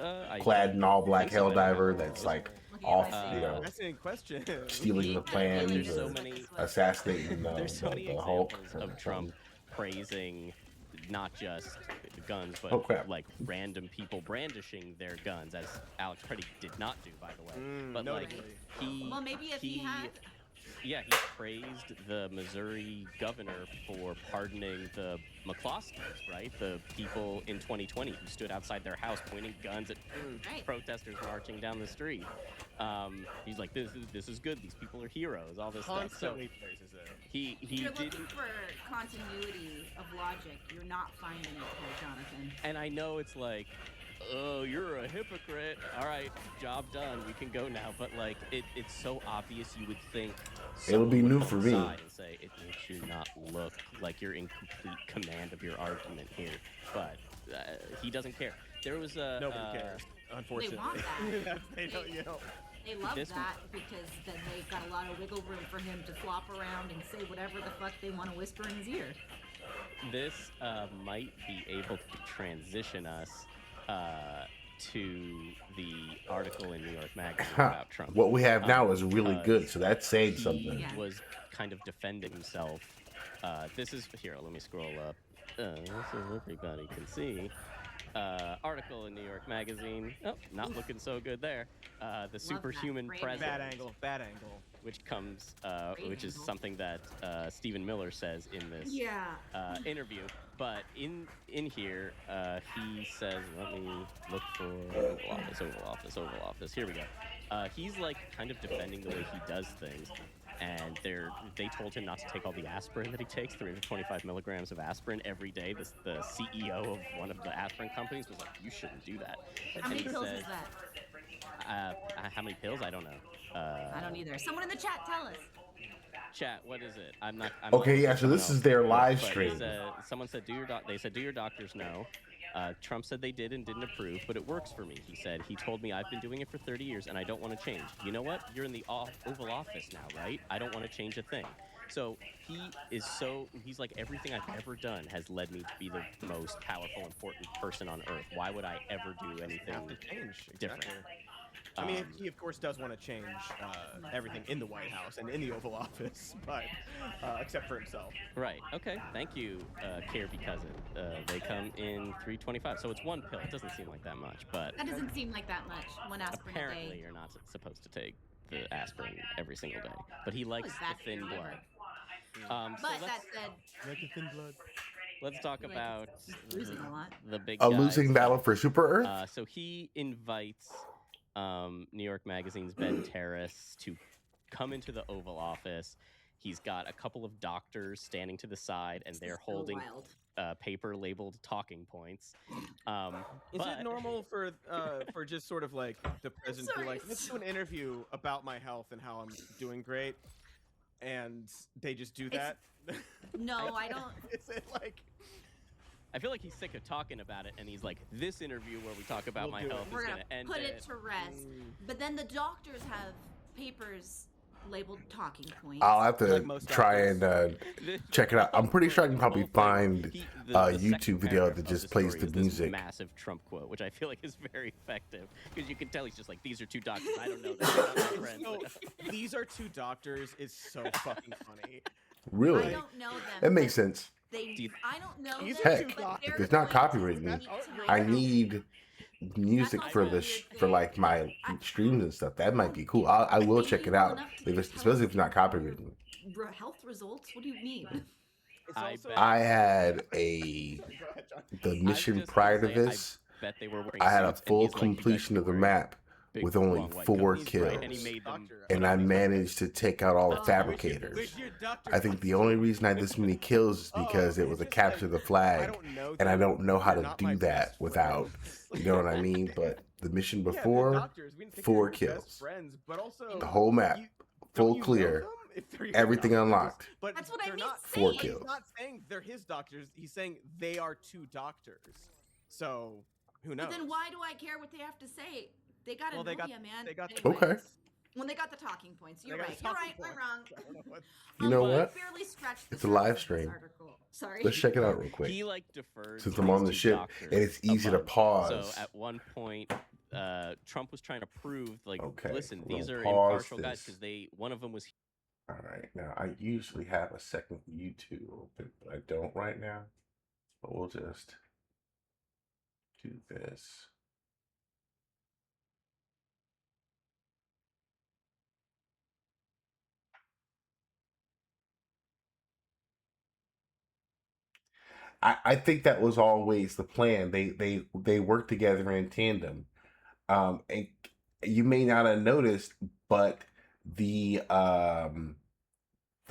Speaker 4: I
Speaker 1: clad in all black
Speaker 4: think so, anyway.
Speaker 1: Helldiver that's like
Speaker 5: Looking at
Speaker 1: off,
Speaker 5: my
Speaker 1: you know,
Speaker 5: face.
Speaker 3: That's a question.
Speaker 1: stealing the plans
Speaker 4: There's so
Speaker 1: or
Speaker 4: many-
Speaker 1: assassinating
Speaker 4: There's so many
Speaker 1: the Hulk.
Speaker 4: examples of Trump praising not just the guns, but
Speaker 1: Oh, crap.
Speaker 4: like random people brandishing their guns, as Alex Pretty did not do, by the way. But like
Speaker 3: notably.
Speaker 4: he,
Speaker 5: Well, maybe if he had.
Speaker 4: yeah, he praised the Missouri governor for pardoning the McCloskeys, right? The people in 2020 who stood outside their house pointing guns at
Speaker 5: Right.
Speaker 4: protesters marching down the street. He's like, this is good. These people are heroes. All this stuff. So
Speaker 3: Constantly praises it.
Speaker 4: he
Speaker 5: If you're looking
Speaker 4: didn't.
Speaker 5: for continuity of logic, you're not finding it here, Jonathan.
Speaker 4: And I know it's like, oh, you're a hypocrite. All right, job done. We can go now. But like, it's so obvious. You would think
Speaker 1: It would be
Speaker 4: someone
Speaker 1: new
Speaker 4: would
Speaker 1: for
Speaker 4: come
Speaker 1: me.
Speaker 4: aside and say it makes you not look like you're in complete command of your argument here. But he doesn't care. There was a
Speaker 3: Nobody cares. Unfortunately,
Speaker 5: that.
Speaker 3: they don't. You know.
Speaker 5: They love
Speaker 4: This
Speaker 5: that because then they've got a lot of wiggle room for him to flop around and say whatever the fuck they want to whisper in his ear.
Speaker 4: This might be able to transition us to the article in New York Magazine about Trump.
Speaker 1: What we have now is really good, so that's saying
Speaker 4: He
Speaker 1: something.
Speaker 5: Yeah.
Speaker 4: was kind of defending himself. This is here. Let me scroll up. So everybody can see. Article in New York Magazine. Oh, not looking so good there. The superhuman
Speaker 5: Frame it.
Speaker 4: president.
Speaker 3: Bad angle. Bad angle.
Speaker 4: which comes,
Speaker 5: Great
Speaker 4: which is
Speaker 5: handle.
Speaker 4: something that Stephen Miller says in this
Speaker 5: Yeah.
Speaker 4: interview. But in here, he says, let me look for Oval Office. Here we go. He's like kind of defending the way he does things. And they told him not to take all the aspirin that he takes, 325 milligrams of aspirin every day. The CEO of one of the aspirin companies was like, you shouldn't do that.
Speaker 5: How many
Speaker 4: he
Speaker 5: pills
Speaker 4: said,
Speaker 5: is that?
Speaker 4: How many pills? I don't know.
Speaker 5: I don't either. Someone in the chat, tell us.
Speaker 4: Chat, what is it? I'm not
Speaker 1: Okay,
Speaker 4: looking
Speaker 1: yeah,
Speaker 4: at
Speaker 1: so
Speaker 4: someone
Speaker 1: this
Speaker 4: else.
Speaker 1: is their live
Speaker 4: But he
Speaker 1: stream.
Speaker 4: said, someone said, they said, do your doctors know? Trump said they did and didn't approve, but it works for me. He said, he told me I've been doing it for 30 years and I don't want to change. You know what? You're in the Oval Office now, right? I don't want to change a thing. So he's like, everything I've ever done has led me to be the most powerful, important person on earth. Why would I ever do anything
Speaker 3: Have to change.
Speaker 4: different?
Speaker 3: Exactly. I mean, he of course does want to change everything in the White House and in the Oval Office, but except for himself.
Speaker 4: Right. Okay. Thank you, Care Be Cousin. They come in 325, so it's one pill. It doesn't seem like that much, but
Speaker 5: That doesn't seem like that much. One aspirin a
Speaker 4: apparently
Speaker 5: day.
Speaker 4: you're not supposed to take the aspirin every single day. But he likes
Speaker 5: that
Speaker 4: the thin
Speaker 5: for you?
Speaker 4: blood.
Speaker 5: But that said,
Speaker 3: Like a thin blood.
Speaker 4: Let's talk
Speaker 5: like,
Speaker 4: about
Speaker 5: he's losing a lot.
Speaker 4: the big
Speaker 1: A
Speaker 4: guy
Speaker 1: losing battle for Super Earth?
Speaker 4: so he invites New York Magazine's Ben Terrace to come into the Oval Office. He's got a couple of doctors standing to the side, and they're holding paper labeled talking points.
Speaker 3: Is it normal for just sort of like the president to be like, let's do an interview about my health and how I'm doing great, and they just do that?
Speaker 5: No, I don't.
Speaker 3: Is it like?
Speaker 4: I feel like he's sick of talking about it, and he's like, this interview where we talk about my health
Speaker 5: We're
Speaker 4: is
Speaker 5: gonna
Speaker 4: going to end
Speaker 5: put it to rest. But then the doctors have papers labeled talking points.
Speaker 1: I'll have to
Speaker 3: Like
Speaker 1: try and check it out. I'm pretty sure I can probably find a YouTube video that just plays the music.
Speaker 4: Massive Trump quote, which I feel like is very effective, because you can tell he's just like, these are two doctors. I don't know. They're not my friends.
Speaker 3: These are two doctors is so fucking funny.
Speaker 1: Really?
Speaker 5: I don't know them.
Speaker 1: It makes sense.
Speaker 5: I don't know them.
Speaker 1: Heck,
Speaker 5: but
Speaker 1: if
Speaker 5: they're
Speaker 1: it's not
Speaker 5: going to
Speaker 1: copywritten,
Speaker 5: speak to
Speaker 1: I
Speaker 5: my
Speaker 1: need music for the for like my streams and stuff. That might be cool. I will check it out, especially if it's not copywritten.
Speaker 5: health results. What do you mean?
Speaker 1: I had the mission prior to this. I had a full completion of the map with only 4 kills, and I managed to take out all the fabricators. I think the only reason I had this many kills is because it was a capture the flag, and I don't know how to do that without, you know what I mean? But the mission before, 4 kills. The whole map, full clear, everything unlocked.
Speaker 3: But
Speaker 5: that's what I mean.
Speaker 1: 4 kills.
Speaker 3: He's not saying they're his doctors. He's saying they are 2 doctors. So who knows?
Speaker 5: But then why do I care what they have to say? They got
Speaker 3: Well,
Speaker 5: an
Speaker 3: they got-
Speaker 5: man.
Speaker 3: they got-
Speaker 1: Okay.
Speaker 5: When they got the talking points. You're
Speaker 3: They got
Speaker 5: right.
Speaker 3: the
Speaker 5: You're
Speaker 3: talking
Speaker 5: right. We're
Speaker 3: points.
Speaker 5: wrong.
Speaker 1: You know
Speaker 5: I
Speaker 1: what?
Speaker 5: barely scratched the
Speaker 1: It's a live
Speaker 5: surface of this
Speaker 1: stream.
Speaker 5: article. Sorry.
Speaker 1: Let's check it out real quick.
Speaker 4: He like defers
Speaker 1: Since I'm on the ship, and it's easy to pause.
Speaker 4: So at one point, Trump was trying to prove, like,
Speaker 1: Okay,
Speaker 4: listen,
Speaker 1: we'll
Speaker 4: these are
Speaker 1: pause
Speaker 4: impartial guys,
Speaker 1: this.
Speaker 4: because one of them was.
Speaker 1: All right, now I usually have a second YouTube open, but I don't right now. But we'll just do this. I think that was always the plan. They work together in tandem. And you may not have noticed, but the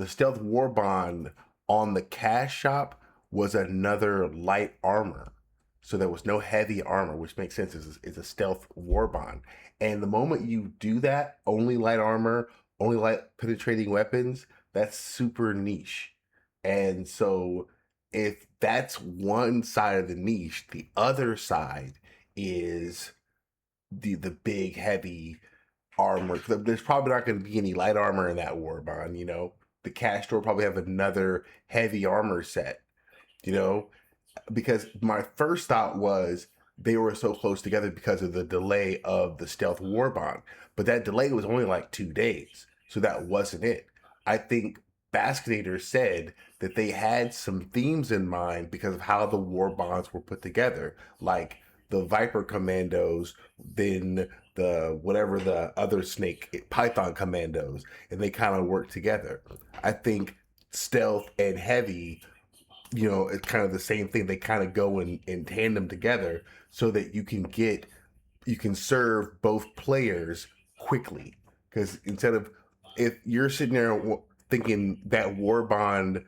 Speaker 1: stealth war bond on the cash shop was another light armor. So there was no heavy armor, which makes sense. It's a stealth war bond. And the moment you do that, only light armor, only light penetrating weapons, that's super niche. And so if that's one side of the niche, the other side is the big heavy armor. There's probably not going to be any light armor in that war bond, you know. The cash store probably have another heavy armor set, you know, because my first thought was they were so close together because of the delay of the stealth war bond, but that delay was only like 2 days, so that wasn't it. I think Baskinator said that they had some themes in mind because of how the war bonds were put together, like the Viper Commandos, then the whatever the other snake Python commandos, and they kind of work together. I think stealth and heavy, you know, it's kind of the same thing. They kind of go in tandem together so that you can serve both players quickly. Because instead of, if you're sitting there thinking that War Bond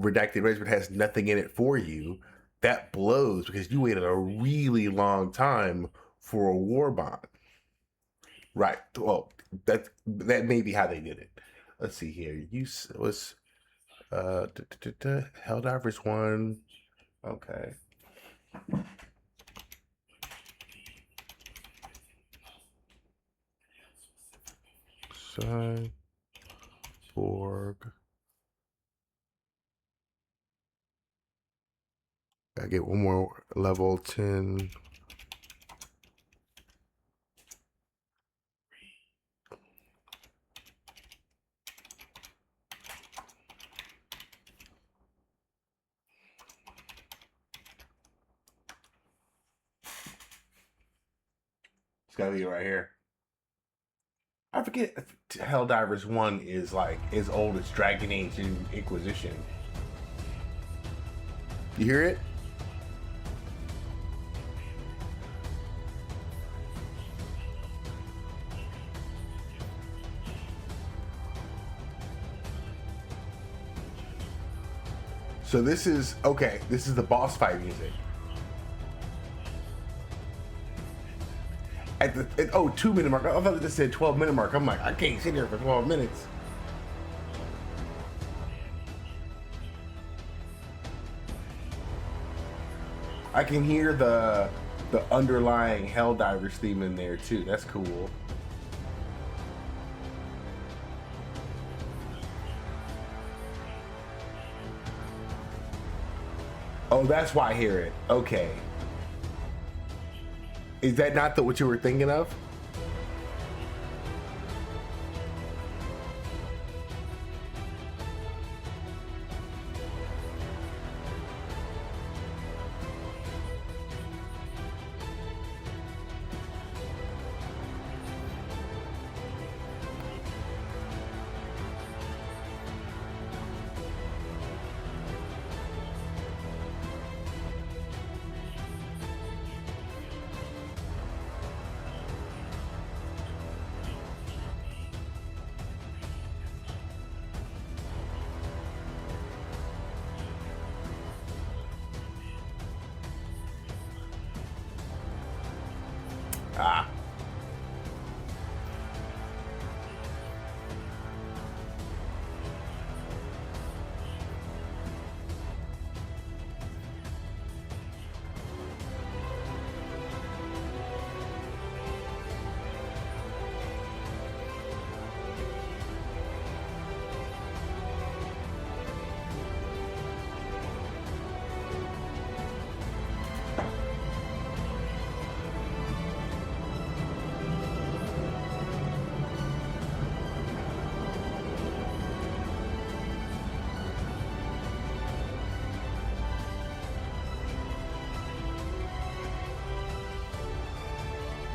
Speaker 1: Redacted Regiment has nothing in it for you, that blows because you waited a really long time for a War Bond. Right. Well, that may be how they did it. Let's see here. Was Helldivers 1. Okay. Cyborg. I get one more level 10. It's gotta be right here. I forget if Helldivers 1 is like as old as Dragon Age and Inquisition. You hear it? So this is, okay, this is the boss fight music. At the 2-minute mark, I thought it just said 12-minute mark. I'm like, I can't sit here for 12 minutes. I can hear the underlying Helldivers theme in there too. That's cool. Oh, that's why I hear it. Okay. Is that not what you were thinking of? Ah.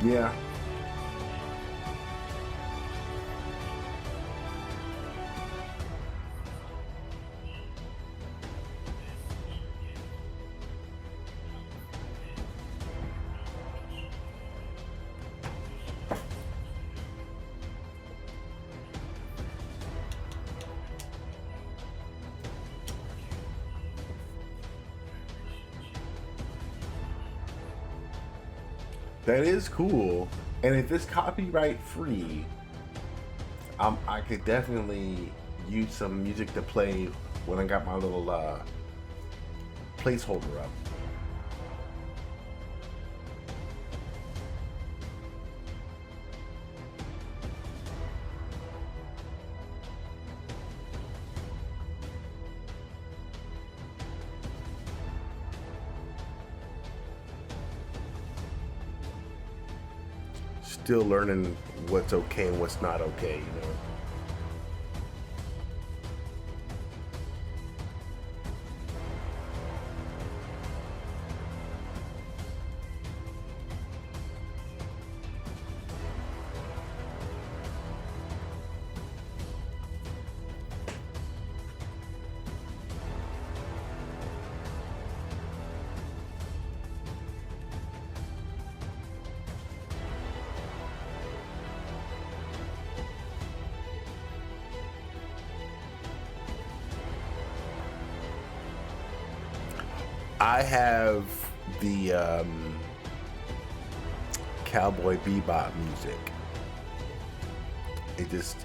Speaker 1: Yeah. That is cool. And if it's copyright free, I could definitely use some music to play when I got my little placeholder up. Still learning what's okay and what's not okay, you know. I have the Cowboy Bebop music. It just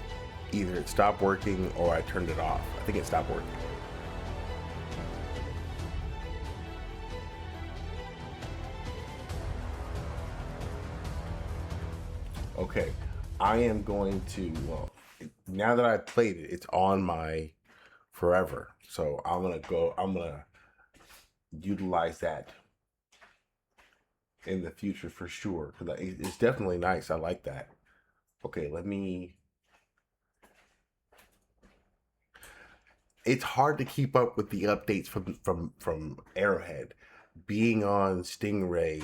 Speaker 1: either it stopped working or I turned it off. I think it stopped working. Okay, I am going to, well, now that I played it, it's on my forever. So I'm gonna utilize that in the future for sure. Because it's definitely nice. I like that. Okay, it's hard to keep up with the updates from Arrowhead. Being on Stingray,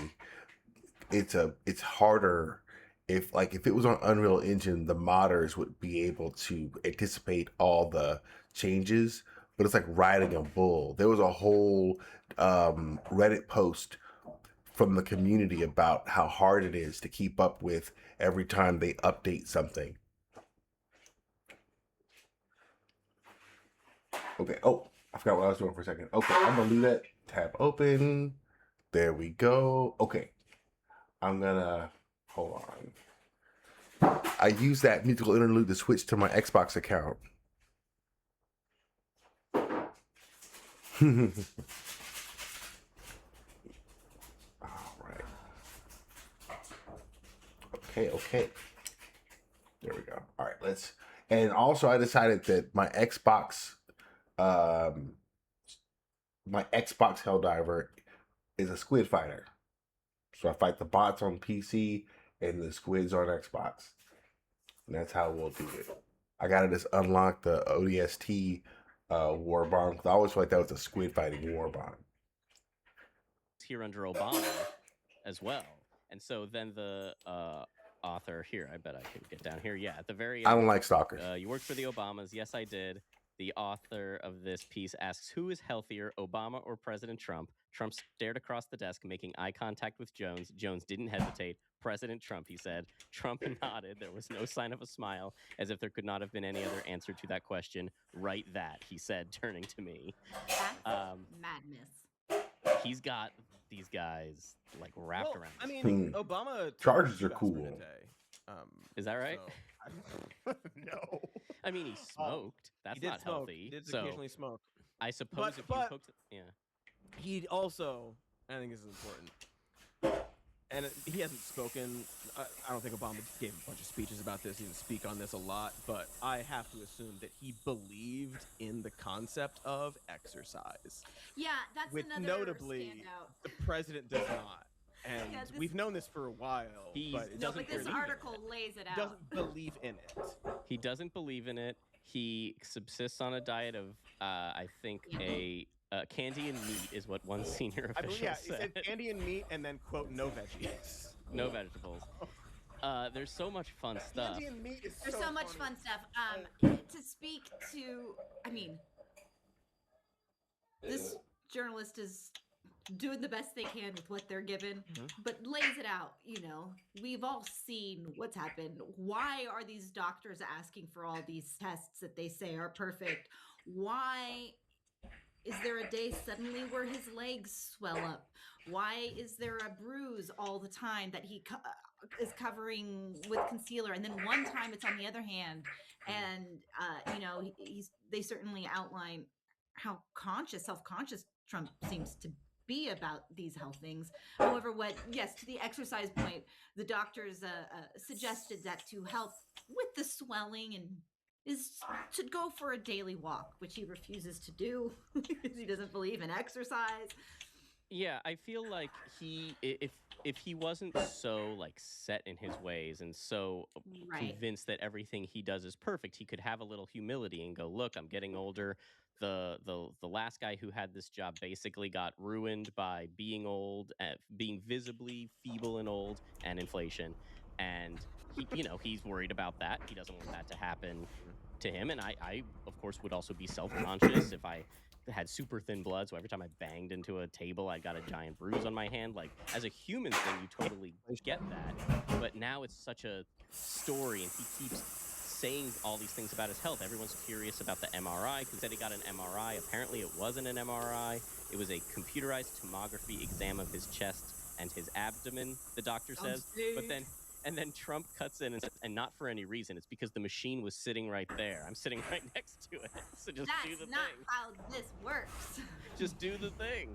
Speaker 1: it's harder. If it was on Unreal Engine, the modders would be able to anticipate all the changes, but it's like riding a bull. There was a whole Reddit post from the community about how hard it is to keep up with every time they update something. Okay. Oh, I forgot what I was doing for a second. Okay, I'm gonna leave that tab open. There we go. Okay. I'm gonna hold on. I use that musical interlude to switch to my Xbox account. All right. Okay. There we go. All right, and also I decided that my Xbox Helldiver is a squid fighter. So I fight the bots on PC and the squids on Xbox. And that's how we'll do it. I gotta just unlock the ODST war bond. I always felt like that was a squid fighting war bond.
Speaker 4: Here under Obama as well. And so then the author here, I bet I can get down here. Yeah, at the very end.
Speaker 1: I don't like stalkers.
Speaker 4: You worked for the Obamas. Yes, I did. The author of this piece asks, who is healthier, Obama or President Trump? Trump stared across the desk, making eye contact with Jones. Jones didn't hesitate. President Trump, he said. Trump nodded. There was no sign of a smile, as if there could not have been any other answer to that question. Right that, he said, turning to me.
Speaker 5: That's madness.
Speaker 4: He's got these guys like wrapped around.
Speaker 3: I mean, Obama
Speaker 1: charges are cool.
Speaker 4: Is that right?
Speaker 3: So, no.
Speaker 4: I mean, he smoked. That's
Speaker 3: he did
Speaker 4: not
Speaker 3: smoke.
Speaker 4: healthy.
Speaker 3: He did
Speaker 4: so
Speaker 3: occasionally smoke.
Speaker 4: I suppose if you poked, yeah.
Speaker 3: He also, I think this is important, and he hasn't spoken. I don't think Obama gave a bunch of speeches about this. He didn't speak on this a lot, but I have to assume that he believed in the concept of exercise.
Speaker 5: Yeah, that's
Speaker 3: With
Speaker 5: another
Speaker 3: notably,
Speaker 5: standout.
Speaker 3: the president does not. And
Speaker 5: Yeah,
Speaker 3: we've known this for a while. But
Speaker 5: this article lays it out.
Speaker 3: Doesn't believe in it.
Speaker 4: He doesn't believe in it. He subsists on a diet of, I think, candy and meat is what one senior official said.
Speaker 3: He said candy and meat and then, quote, no veggies.
Speaker 4: No vegetables. There's so much fun stuff.
Speaker 3: Candy and meat is
Speaker 5: There's so much fun stuff. To speak to, I mean, this journalist is doing the best they can with what they're given, but lays it out. We've all seen what's happened. Why are these doctors asking for all these tests that they say are perfect? Why is there a day suddenly where his legs swell up? Why is there a bruise all the time that he is covering with concealer, and then one time it's on the other hand? And they certainly outline how self-conscious Trump seems to be about these health things. However, to the exercise point, the doctors suggested that to help with the swelling is to go for a daily walk, which he refuses to do because he doesn't believe in exercise.
Speaker 4: Yeah, I feel like if he wasn't so like set in his ways and so convinced that everything he does is perfect, he could have a little humility and go, look, I'm getting older. The last guy who had this job basically got ruined by being old, being visibly feeble and old, and inflation. And he's worried about that. He doesn't want that to happen to him. And I of course would also be self-conscious if I had super thin blood, so every time I banged into a table, I got a giant bruise on my hand. Like, as a human thing, you totally get that. But now it's such a story, and he keeps saying all these things about his health. Everyone's curious about the MRI because he said he got an MRI. Apparently, it wasn't an MRI. It was a computerized tomography exam of his chest and his abdomen, the doctor says. But then Trump cuts in and says, and not for any reason. It's because the machine was sitting right there. I'm sitting right next to it. So just do the
Speaker 5: That's not
Speaker 4: thing.
Speaker 5: how this works.
Speaker 4: Just do the thing.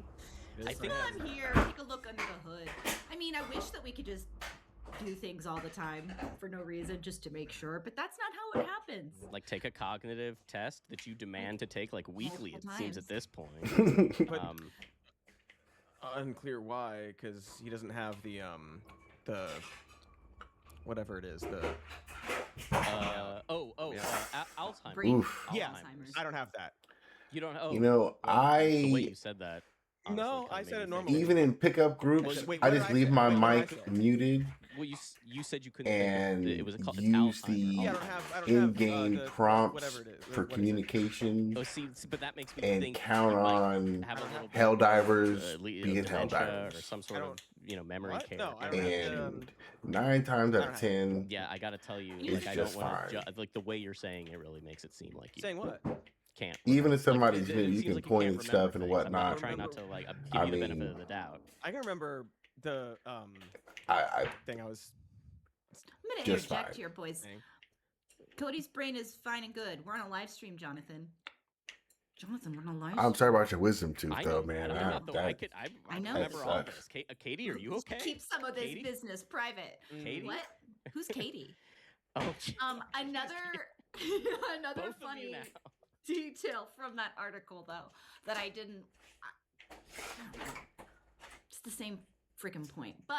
Speaker 4: I think
Speaker 5: I'm here. Take a look under the hood. I mean, I wish that we could just do things all the time for no reason just to make sure, but that's not how it happens.
Speaker 4: like take a cognitive test that you demand to take like weekly. It
Speaker 5: Multiple
Speaker 4: seems
Speaker 5: times.
Speaker 4: at this point.
Speaker 3: But unclear why, because he doesn't have the whatever it is, the
Speaker 4: Alzheimer's.
Speaker 5: Brain
Speaker 1: Oof.
Speaker 3: Yeah.
Speaker 5: Alzheimer's.
Speaker 3: I don't have that.
Speaker 4: You don't. Oh,
Speaker 1: You know,
Speaker 4: well, the way
Speaker 1: I
Speaker 4: you said that.
Speaker 3: No,
Speaker 4: honestly
Speaker 3: I
Speaker 4: kinda
Speaker 3: said
Speaker 4: made
Speaker 3: it
Speaker 4: me
Speaker 3: normally.
Speaker 4: think-
Speaker 1: even in pickup groups,
Speaker 3: Wait,
Speaker 1: I
Speaker 3: what
Speaker 1: just
Speaker 3: did I
Speaker 1: leave
Speaker 3: say?
Speaker 1: my
Speaker 3: Wait, what did I
Speaker 1: mic
Speaker 3: say?
Speaker 1: muted
Speaker 4: Well, you said you couldn't. think
Speaker 1: and
Speaker 4: of it was it's
Speaker 1: use
Speaker 4: Alzheimer's.
Speaker 1: the
Speaker 3: Yeah, I don't
Speaker 1: in-game
Speaker 3: have,
Speaker 1: prompts
Speaker 3: whatever it is.
Speaker 1: for
Speaker 3: What is it?
Speaker 1: communication
Speaker 4: Oh, see, but that makes me
Speaker 1: and
Speaker 4: think
Speaker 1: count
Speaker 4: you might
Speaker 1: on
Speaker 4: have a little bit
Speaker 1: Helldivers
Speaker 4: of,
Speaker 1: being
Speaker 4: dementia
Speaker 1: Helldivers.
Speaker 4: or some
Speaker 3: I
Speaker 4: sort of
Speaker 3: don't-
Speaker 4: memory
Speaker 3: What?
Speaker 4: care.
Speaker 3: No, I don't have the,
Speaker 1: And 9 times out
Speaker 3: I
Speaker 1: of
Speaker 3: don't
Speaker 1: 10,
Speaker 4: Yeah, I gotta tell you,
Speaker 5: It's
Speaker 4: like I don't
Speaker 1: just
Speaker 4: want
Speaker 1: fine.
Speaker 4: to like the way you're saying it really makes it seem like you
Speaker 3: saying what?
Speaker 4: can't.
Speaker 1: Even if
Speaker 4: Like,
Speaker 1: somebody's
Speaker 4: it
Speaker 1: new, you
Speaker 4: seems
Speaker 1: can
Speaker 4: like
Speaker 1: point
Speaker 4: can't
Speaker 1: at
Speaker 4: remember
Speaker 1: stuff and
Speaker 4: things.
Speaker 1: whatnot.
Speaker 4: I'm trying not to like give
Speaker 1: I
Speaker 4: you the benefit
Speaker 1: mean,
Speaker 4: of the doubt.
Speaker 3: I can remember the
Speaker 1: I
Speaker 3: thing I was
Speaker 5: I'm going to
Speaker 1: Just
Speaker 5: interject
Speaker 1: fine.
Speaker 5: here, boys.
Speaker 3: saying.
Speaker 5: Cody's brain is fine and good. We're on a live stream, Jonathan. Jonathan, we're on a live
Speaker 1: I'm
Speaker 5: stream.
Speaker 1: sorry about your wisdom tooth,
Speaker 4: I
Speaker 1: though,
Speaker 4: know,
Speaker 1: man.
Speaker 4: I'm not the, I
Speaker 1: that-
Speaker 4: could, I
Speaker 5: know.
Speaker 4: remember
Speaker 1: That
Speaker 4: all
Speaker 1: sucks.
Speaker 4: this. Katie, are you okay?
Speaker 5: Keep some of this
Speaker 4: Katie?
Speaker 5: business private.
Speaker 4: Katie?
Speaker 5: What? Who's Katie?
Speaker 4: Oh,
Speaker 5: Another another
Speaker 4: both of you
Speaker 5: funny
Speaker 4: now.
Speaker 5: detail from that article, though, that I didn't. It's the same freaking point, but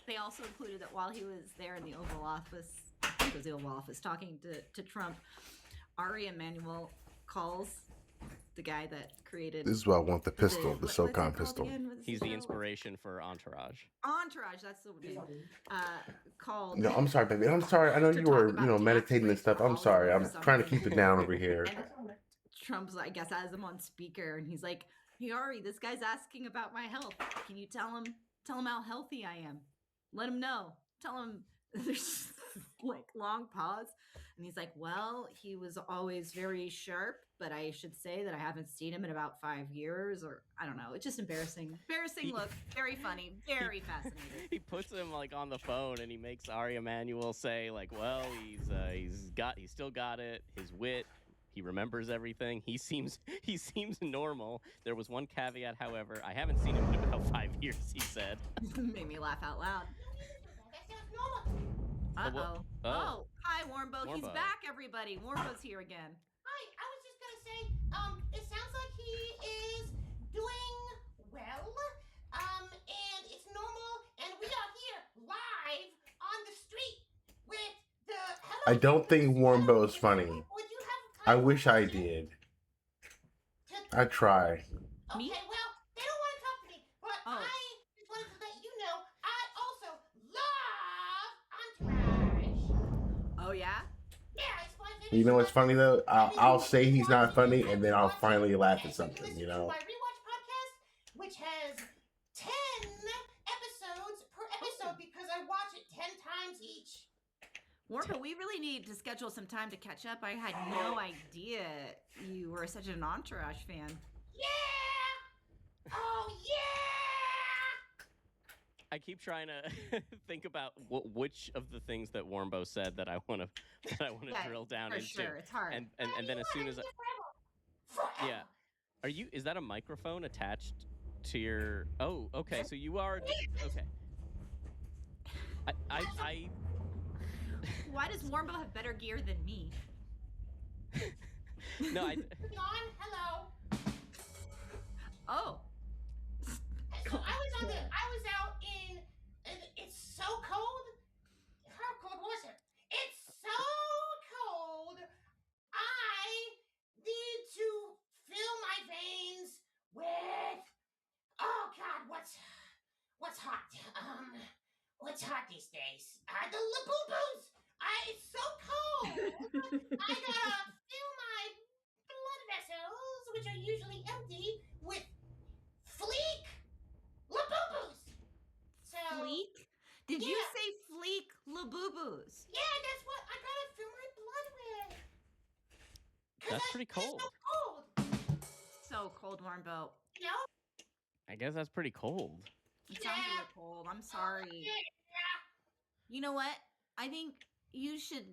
Speaker 5: they also included that while he was there in the Oval Office, I think it was the Oval Office, talking to Trump, Ari Emanuel calls the guy that created.
Speaker 1: This is why I want the pistol, the
Speaker 5: what's it
Speaker 1: SOCOM
Speaker 5: called
Speaker 1: pistol.
Speaker 5: again? What's
Speaker 4: He's
Speaker 5: the
Speaker 4: the
Speaker 5: show?
Speaker 4: inspiration for Entourage.
Speaker 5: Entourage. That's the name. Called.
Speaker 1: No, I'm sorry, baby. I'm sorry. I know
Speaker 5: To
Speaker 1: you
Speaker 5: talk
Speaker 1: were,
Speaker 5: about tax
Speaker 1: meditating and
Speaker 5: breaks
Speaker 1: stuff.
Speaker 5: for
Speaker 1: I'm sorry.
Speaker 5: Hollywood
Speaker 1: I'm
Speaker 5: or
Speaker 1: trying to keep it
Speaker 5: something.
Speaker 1: down over here.
Speaker 5: And Trump's, I guess, has him on speaker, and he's like, "Hey Ari, this guy's asking about my health. Can you tell him how healthy I am? Let him know. Tell him." There's like long pause, and he's like, "Well, he was always very sharp, but I should say that I haven't seen him in about 5 years, or I don't know. It's just embarrassing. Embarrassing look, very funny, very fascinating."
Speaker 4: He puts him like on the phone and he makes Ari Emanuel say like, well, he's still got it. His wit. He remembers everything. He seems normal. There was one caveat, however. I haven't seen him in about 5 years, he said.
Speaker 5: Made me laugh out loud. Uh-oh. Oh, hi, Warmbo. He's
Speaker 4: Warmbo.
Speaker 5: back, everybody. Warmbo's here again.
Speaker 8: Hi, I was just gonna say, it sounds like he is doing well, and it's normal, and we are here live on the street with the.
Speaker 1: I don't think Warmbo is funny.
Speaker 8: Would you have
Speaker 1: I
Speaker 8: time
Speaker 1: wish
Speaker 8: for
Speaker 1: I
Speaker 8: questions?
Speaker 1: did. I try.
Speaker 5: Me?
Speaker 8: Okay, well, they don't want to talk to me, but
Speaker 5: Oh.
Speaker 8: I just wanted to let you know I also love Entourage.
Speaker 5: Oh, yeah?
Speaker 8: Yeah, it's my favorite.
Speaker 1: You know what's
Speaker 8: show.
Speaker 1: funny though? I'll say he's not
Speaker 8: Watch
Speaker 1: funny,
Speaker 8: it.
Speaker 1: and then I'll
Speaker 8: Watch it.
Speaker 1: finally laugh
Speaker 8: Okay,
Speaker 1: at
Speaker 8: so you
Speaker 1: something.
Speaker 8: can
Speaker 1: You
Speaker 8: listen
Speaker 1: know.
Speaker 8: to my rewatch podcast, which has 10 episodes per episode because I watch it 10 times each.
Speaker 5: Warmbo, we really need to schedule some time to catch up. I had no idea you were such an Entourage fan.
Speaker 8: Yeah! Oh yeah!
Speaker 4: I keep trying to think about which of the things that Warmbo said that I want to
Speaker 5: Yeah,
Speaker 4: drill down
Speaker 5: For
Speaker 4: into.
Speaker 5: sure, it's hard.
Speaker 4: And then as soon as
Speaker 8: Forever.
Speaker 4: yeah, is that a microphone attached to your? Oh, okay. So you are okay. I
Speaker 5: Why does Warmbo have better gear than me?
Speaker 4: no, I
Speaker 8: On, hello.
Speaker 5: Oh.
Speaker 8: So I was out in, and it's so cold. How cold was it? It's so cold. I need to fill my veins with, oh God, what's hot? What's hot these days? The Labubu's. It's so cold. I gotta fill my blood vessels, which are usually empty, with Fleek Labubu's. So
Speaker 5: Fleek? Did you
Speaker 8: Yeah.
Speaker 5: say Fleek Labubu's?
Speaker 8: yeah, that's what I gotta fill my blood with. 'Cause
Speaker 4: That's pretty
Speaker 8: it's
Speaker 4: cold.
Speaker 8: so cold,
Speaker 5: So cold, Warmbo.
Speaker 8: you know.
Speaker 4: I guess that's pretty cold.
Speaker 5: It sounds a little cold. I'm sorry. You know what? I think you should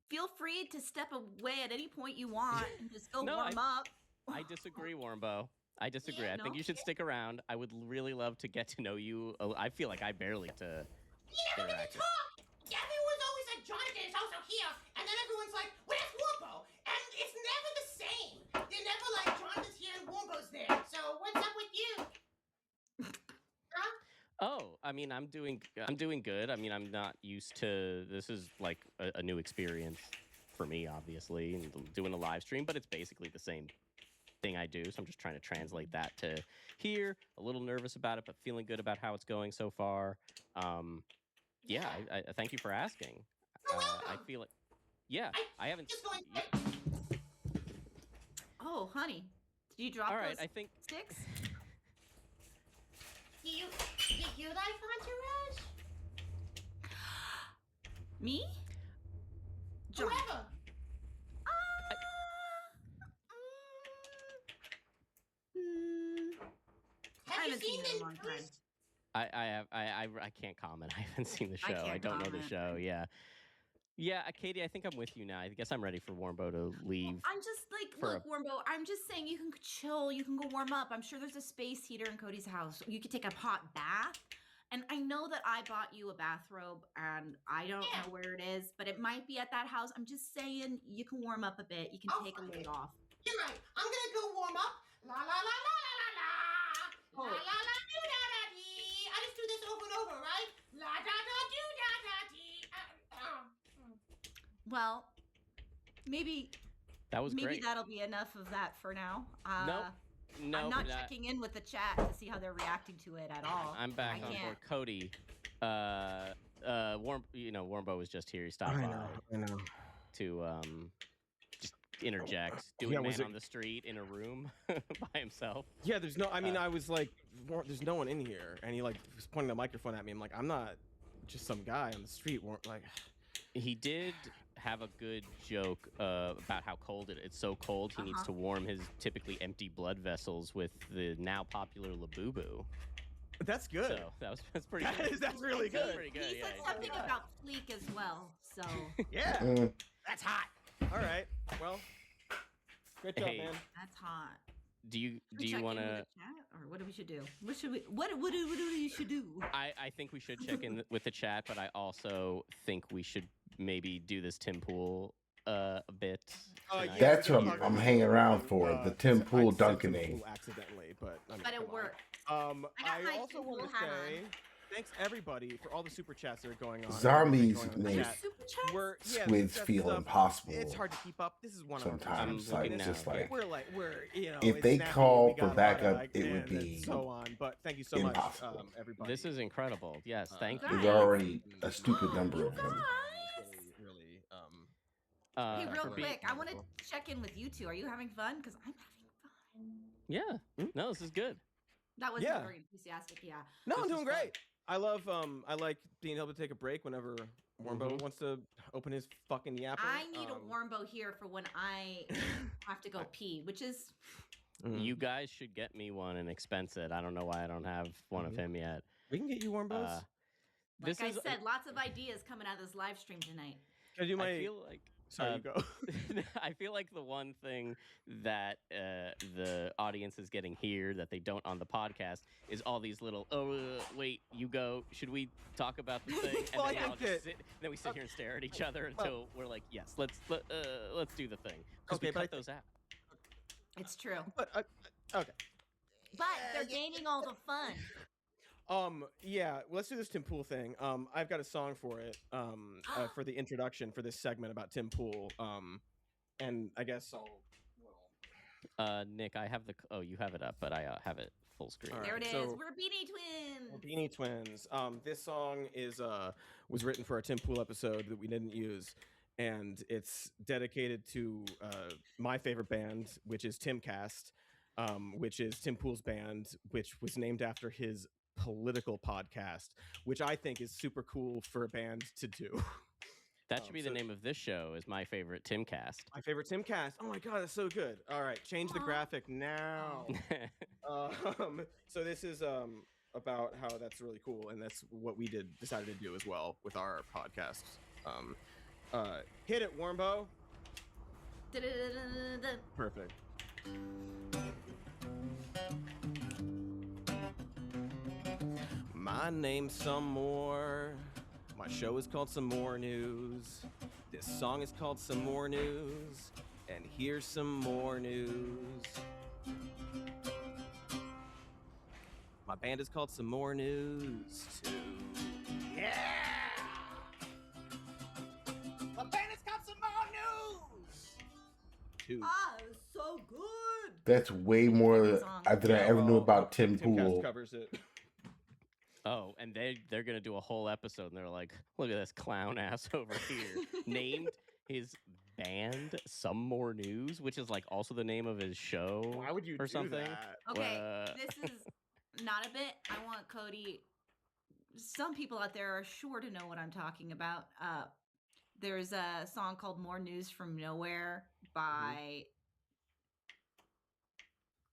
Speaker 5: feel free to step away at any point you want and just go
Speaker 4: No,
Speaker 5: warm up.
Speaker 4: I disagree, Warmbo. I disagree.
Speaker 5: Yeah,
Speaker 4: I think
Speaker 5: no?
Speaker 4: you should stick around. I would really love to get to know you. I feel like I barely get to
Speaker 8: You never even
Speaker 4: interact.
Speaker 8: talk. Everyone's always like, Jonathan is also here, and then everyone's like, where's Warbo? And it's never the same. They're never like, Jonathan's here and Warbo's there. So what's up with you? Huh?
Speaker 4: Oh, I mean, I'm doing good. I mean, I'm not used to this. Is like a new experience for me, obviously, and doing a live stream, but it's basically the same thing I do. So I'm just trying to translate that to here. A little nervous about it, but feeling good about how it's going so far. Yeah, I thank you for asking.
Speaker 8: You're
Speaker 4: I
Speaker 8: welcome.
Speaker 4: feel like, yeah, I haven't.
Speaker 8: Just going.
Speaker 5: Oh, honey. Did you drop
Speaker 4: All right,
Speaker 5: those
Speaker 4: I think.
Speaker 5: sticks?
Speaker 8: Did you like Entourage?
Speaker 5: Me? John.
Speaker 8: Whoever.
Speaker 5: I
Speaker 8: Have you
Speaker 5: haven't
Speaker 8: seen
Speaker 5: seen it in a
Speaker 8: the
Speaker 5: long time.
Speaker 8: newest?
Speaker 4: I can't comment. I haven't seen the show. I
Speaker 5: can't
Speaker 4: don't know the
Speaker 5: comment.
Speaker 4: show. Yeah. Yeah, Katie, I think I'm with you now. I guess I'm ready for Warmbo to leave.
Speaker 5: I'm just like,
Speaker 4: for
Speaker 5: look, Warmbo, I'm just saying you can chill, you can go warm up. I'm sure there's a space heater in Cody's house. You could take a hot bath. And I know that I bought you a bathrobe and I don't
Speaker 8: Yeah.
Speaker 5: know where it is, but it might be at that house. I'm just saying you can warm up a bit. You can
Speaker 8: Oh,
Speaker 5: take a
Speaker 8: fuck
Speaker 5: load
Speaker 8: it.
Speaker 5: off.
Speaker 8: You're right. I'm gonna go warm up. La la la la la la la. La
Speaker 5: Oh.
Speaker 8: la la do da da dee. I just do this over and over, right? La da da do da da dee.
Speaker 5: Well, maybe
Speaker 4: That was
Speaker 5: maybe
Speaker 4: great.
Speaker 5: that'll be enough of that for now.
Speaker 4: No,
Speaker 5: I'm not
Speaker 4: but
Speaker 5: checking in with the chat to see how they're reacting to it at all.
Speaker 4: I'm back
Speaker 5: I
Speaker 4: on board.
Speaker 5: can't.
Speaker 4: Cody, Warmbo was just here. He stopped by
Speaker 3: I know.
Speaker 4: to just interject. Do
Speaker 3: Yeah,
Speaker 4: a
Speaker 3: was
Speaker 4: man
Speaker 3: it-
Speaker 4: on the street in a room by himself.
Speaker 3: Yeah, there's no. I mean,
Speaker 4: Uh,
Speaker 3: I was like, there's no one in here, and he like was pointing the microphone at me. I'm like, I'm not just some guy on the street. Like,
Speaker 4: He did have a good joke about how cold it's so cold he needs
Speaker 5: Uh-huh.
Speaker 4: to warm his typically empty blood vessels with the now popular Labubu.
Speaker 3: that's good.
Speaker 4: So that's pretty good.
Speaker 3: That's really
Speaker 4: That's
Speaker 3: good.
Speaker 4: pretty good.
Speaker 5: He
Speaker 4: Yeah,
Speaker 5: said
Speaker 4: he
Speaker 5: something
Speaker 4: did that.
Speaker 5: about Fleek as well. So
Speaker 3: Yeah,
Speaker 1: Mm,
Speaker 3: that's hot. All right. Well, great job,
Speaker 4: Hey.
Speaker 3: man.
Speaker 5: that's hot.
Speaker 4: Do you
Speaker 5: Should we
Speaker 4: do you
Speaker 5: check in
Speaker 4: want
Speaker 5: with
Speaker 4: to?
Speaker 5: the chat, or what do we should do? What should we? What we should do?
Speaker 4: I think we should check in with the chat, but I also think we should maybe do this Tim Pool a bit. tonight.
Speaker 3: Yeah,
Speaker 1: That's
Speaker 3: we
Speaker 1: what
Speaker 3: can
Speaker 1: I'm
Speaker 3: talk about
Speaker 1: hanging
Speaker 3: Tim
Speaker 1: around
Speaker 3: Pool,
Speaker 1: for, the
Speaker 3: I
Speaker 1: Tim
Speaker 3: said
Speaker 1: Pool
Speaker 3: Tim
Speaker 1: dunkening.
Speaker 3: Pool accidentally, but I mean,
Speaker 5: But it
Speaker 3: come on.
Speaker 5: worked.
Speaker 3: I
Speaker 5: I got my
Speaker 3: also
Speaker 5: Tim
Speaker 3: want to
Speaker 5: Pool hat
Speaker 3: say thanks everybody for all the super chats that are going on.
Speaker 1: Zombies
Speaker 3: going on in the
Speaker 1: make
Speaker 3: chat.
Speaker 5: Super chat.
Speaker 3: We're
Speaker 1: squids
Speaker 3: that's
Speaker 1: feel
Speaker 3: stuff.
Speaker 1: impossible
Speaker 3: It's hard to keep up. This is one
Speaker 1: sometimes.
Speaker 4: I'm
Speaker 1: Like,
Speaker 4: looking
Speaker 1: just
Speaker 4: now.
Speaker 1: like,
Speaker 3: we're you know,
Speaker 1: if
Speaker 3: it's
Speaker 1: they
Speaker 3: snappy,
Speaker 1: call
Speaker 3: we
Speaker 1: for
Speaker 3: got a lot of
Speaker 1: backup,
Speaker 3: like,
Speaker 1: it would
Speaker 3: and
Speaker 1: be
Speaker 3: so on. But thank you so
Speaker 1: impossible.
Speaker 3: much, everybody.
Speaker 4: This is incredible. Yes, thank
Speaker 5: Guys.
Speaker 4: you.
Speaker 1: there's already a stupid number
Speaker 5: You
Speaker 1: of them.
Speaker 3: really
Speaker 5: Hey, real
Speaker 4: for me-
Speaker 5: quick, I want to check in with you two. Are you having fun? Because I'm having fun.
Speaker 4: Yeah. No, this is good.
Speaker 5: That was
Speaker 3: Yeah.
Speaker 5: very enthusiastic. Yeah.
Speaker 3: No, I'm
Speaker 4: This is
Speaker 3: doing
Speaker 4: fun.
Speaker 3: great. I love I like being able to take a break whenever Warmbo wants to open his fucking yapper.
Speaker 5: I need a Warmbo here for when I have to go pee, which is
Speaker 4: You guys should get me one and expense it. I don't know why I don't have one of him yet.
Speaker 3: We can get you Warmbos.
Speaker 4: Uh,
Speaker 5: like
Speaker 4: this
Speaker 5: I
Speaker 4: is.
Speaker 5: said, lots of ideas coming out of this live stream tonight.
Speaker 3: Can I do my?
Speaker 4: I feel like.
Speaker 3: Sorry, you go.
Speaker 4: I feel like the one thing that the audience is getting here that they don't on the podcast is all these little, wait, you go, should we talk about the thing? And
Speaker 3: Well,
Speaker 4: then,
Speaker 3: I
Speaker 4: we all
Speaker 3: think
Speaker 4: just
Speaker 3: that-
Speaker 4: sit, then we sit here and stare at each other until we're like, yes, let's do the thing. Because
Speaker 3: Okay,
Speaker 4: we
Speaker 3: but I
Speaker 4: cut those out.
Speaker 5: It's true.
Speaker 3: But okay.
Speaker 5: But they're gaining all the fun.
Speaker 3: Yeah, let's do this Tim Pool thing. I've got a song for it. For the introduction for this segment about Tim Pool. And I guess I'll.
Speaker 4: Nick, I have you have it up, but I have it full screen.
Speaker 3: All
Speaker 5: There
Speaker 3: right,
Speaker 5: it is.
Speaker 3: so-
Speaker 5: We're Beanie Twins.
Speaker 3: We're Beanie Twins. This song was written for our Tim Pool episode that we didn't use, and it's dedicated to my favorite band, which is Timcast, which is Tim Pool's band, which was named after his political podcast, which I think is super cool for a band to do.
Speaker 4: That should be the name of this show. Is my favorite Timcast.
Speaker 3: My favorite Timcast. Oh my god, that's so good. All right, change the graphic now. So this is about how that's really cool, and that's what we decided to do as well with our podcast. Hit it, Warmbo. Perfect. My name's Some More. My show is called Some More News. This song is called Some More News. And here's some more news. My band is called Some More News too.
Speaker 8: Yeah! My band is called Some More News!
Speaker 3: Too.
Speaker 5: So good.
Speaker 1: That's way more than I ever knew about Tim Pool.
Speaker 3: Covers it.
Speaker 4: Oh, and they're gonna do a whole episode, and they're like, "Look at this clown ass over here." Named his band Some More News, which is like also the name of his show.
Speaker 3: Why would you
Speaker 4: or
Speaker 3: do
Speaker 4: something?
Speaker 3: that?
Speaker 5: Okay, this is not a bit. I want Cody. Some people out there are sure to know what I'm talking about. There's a song called "More News from Nowhere" by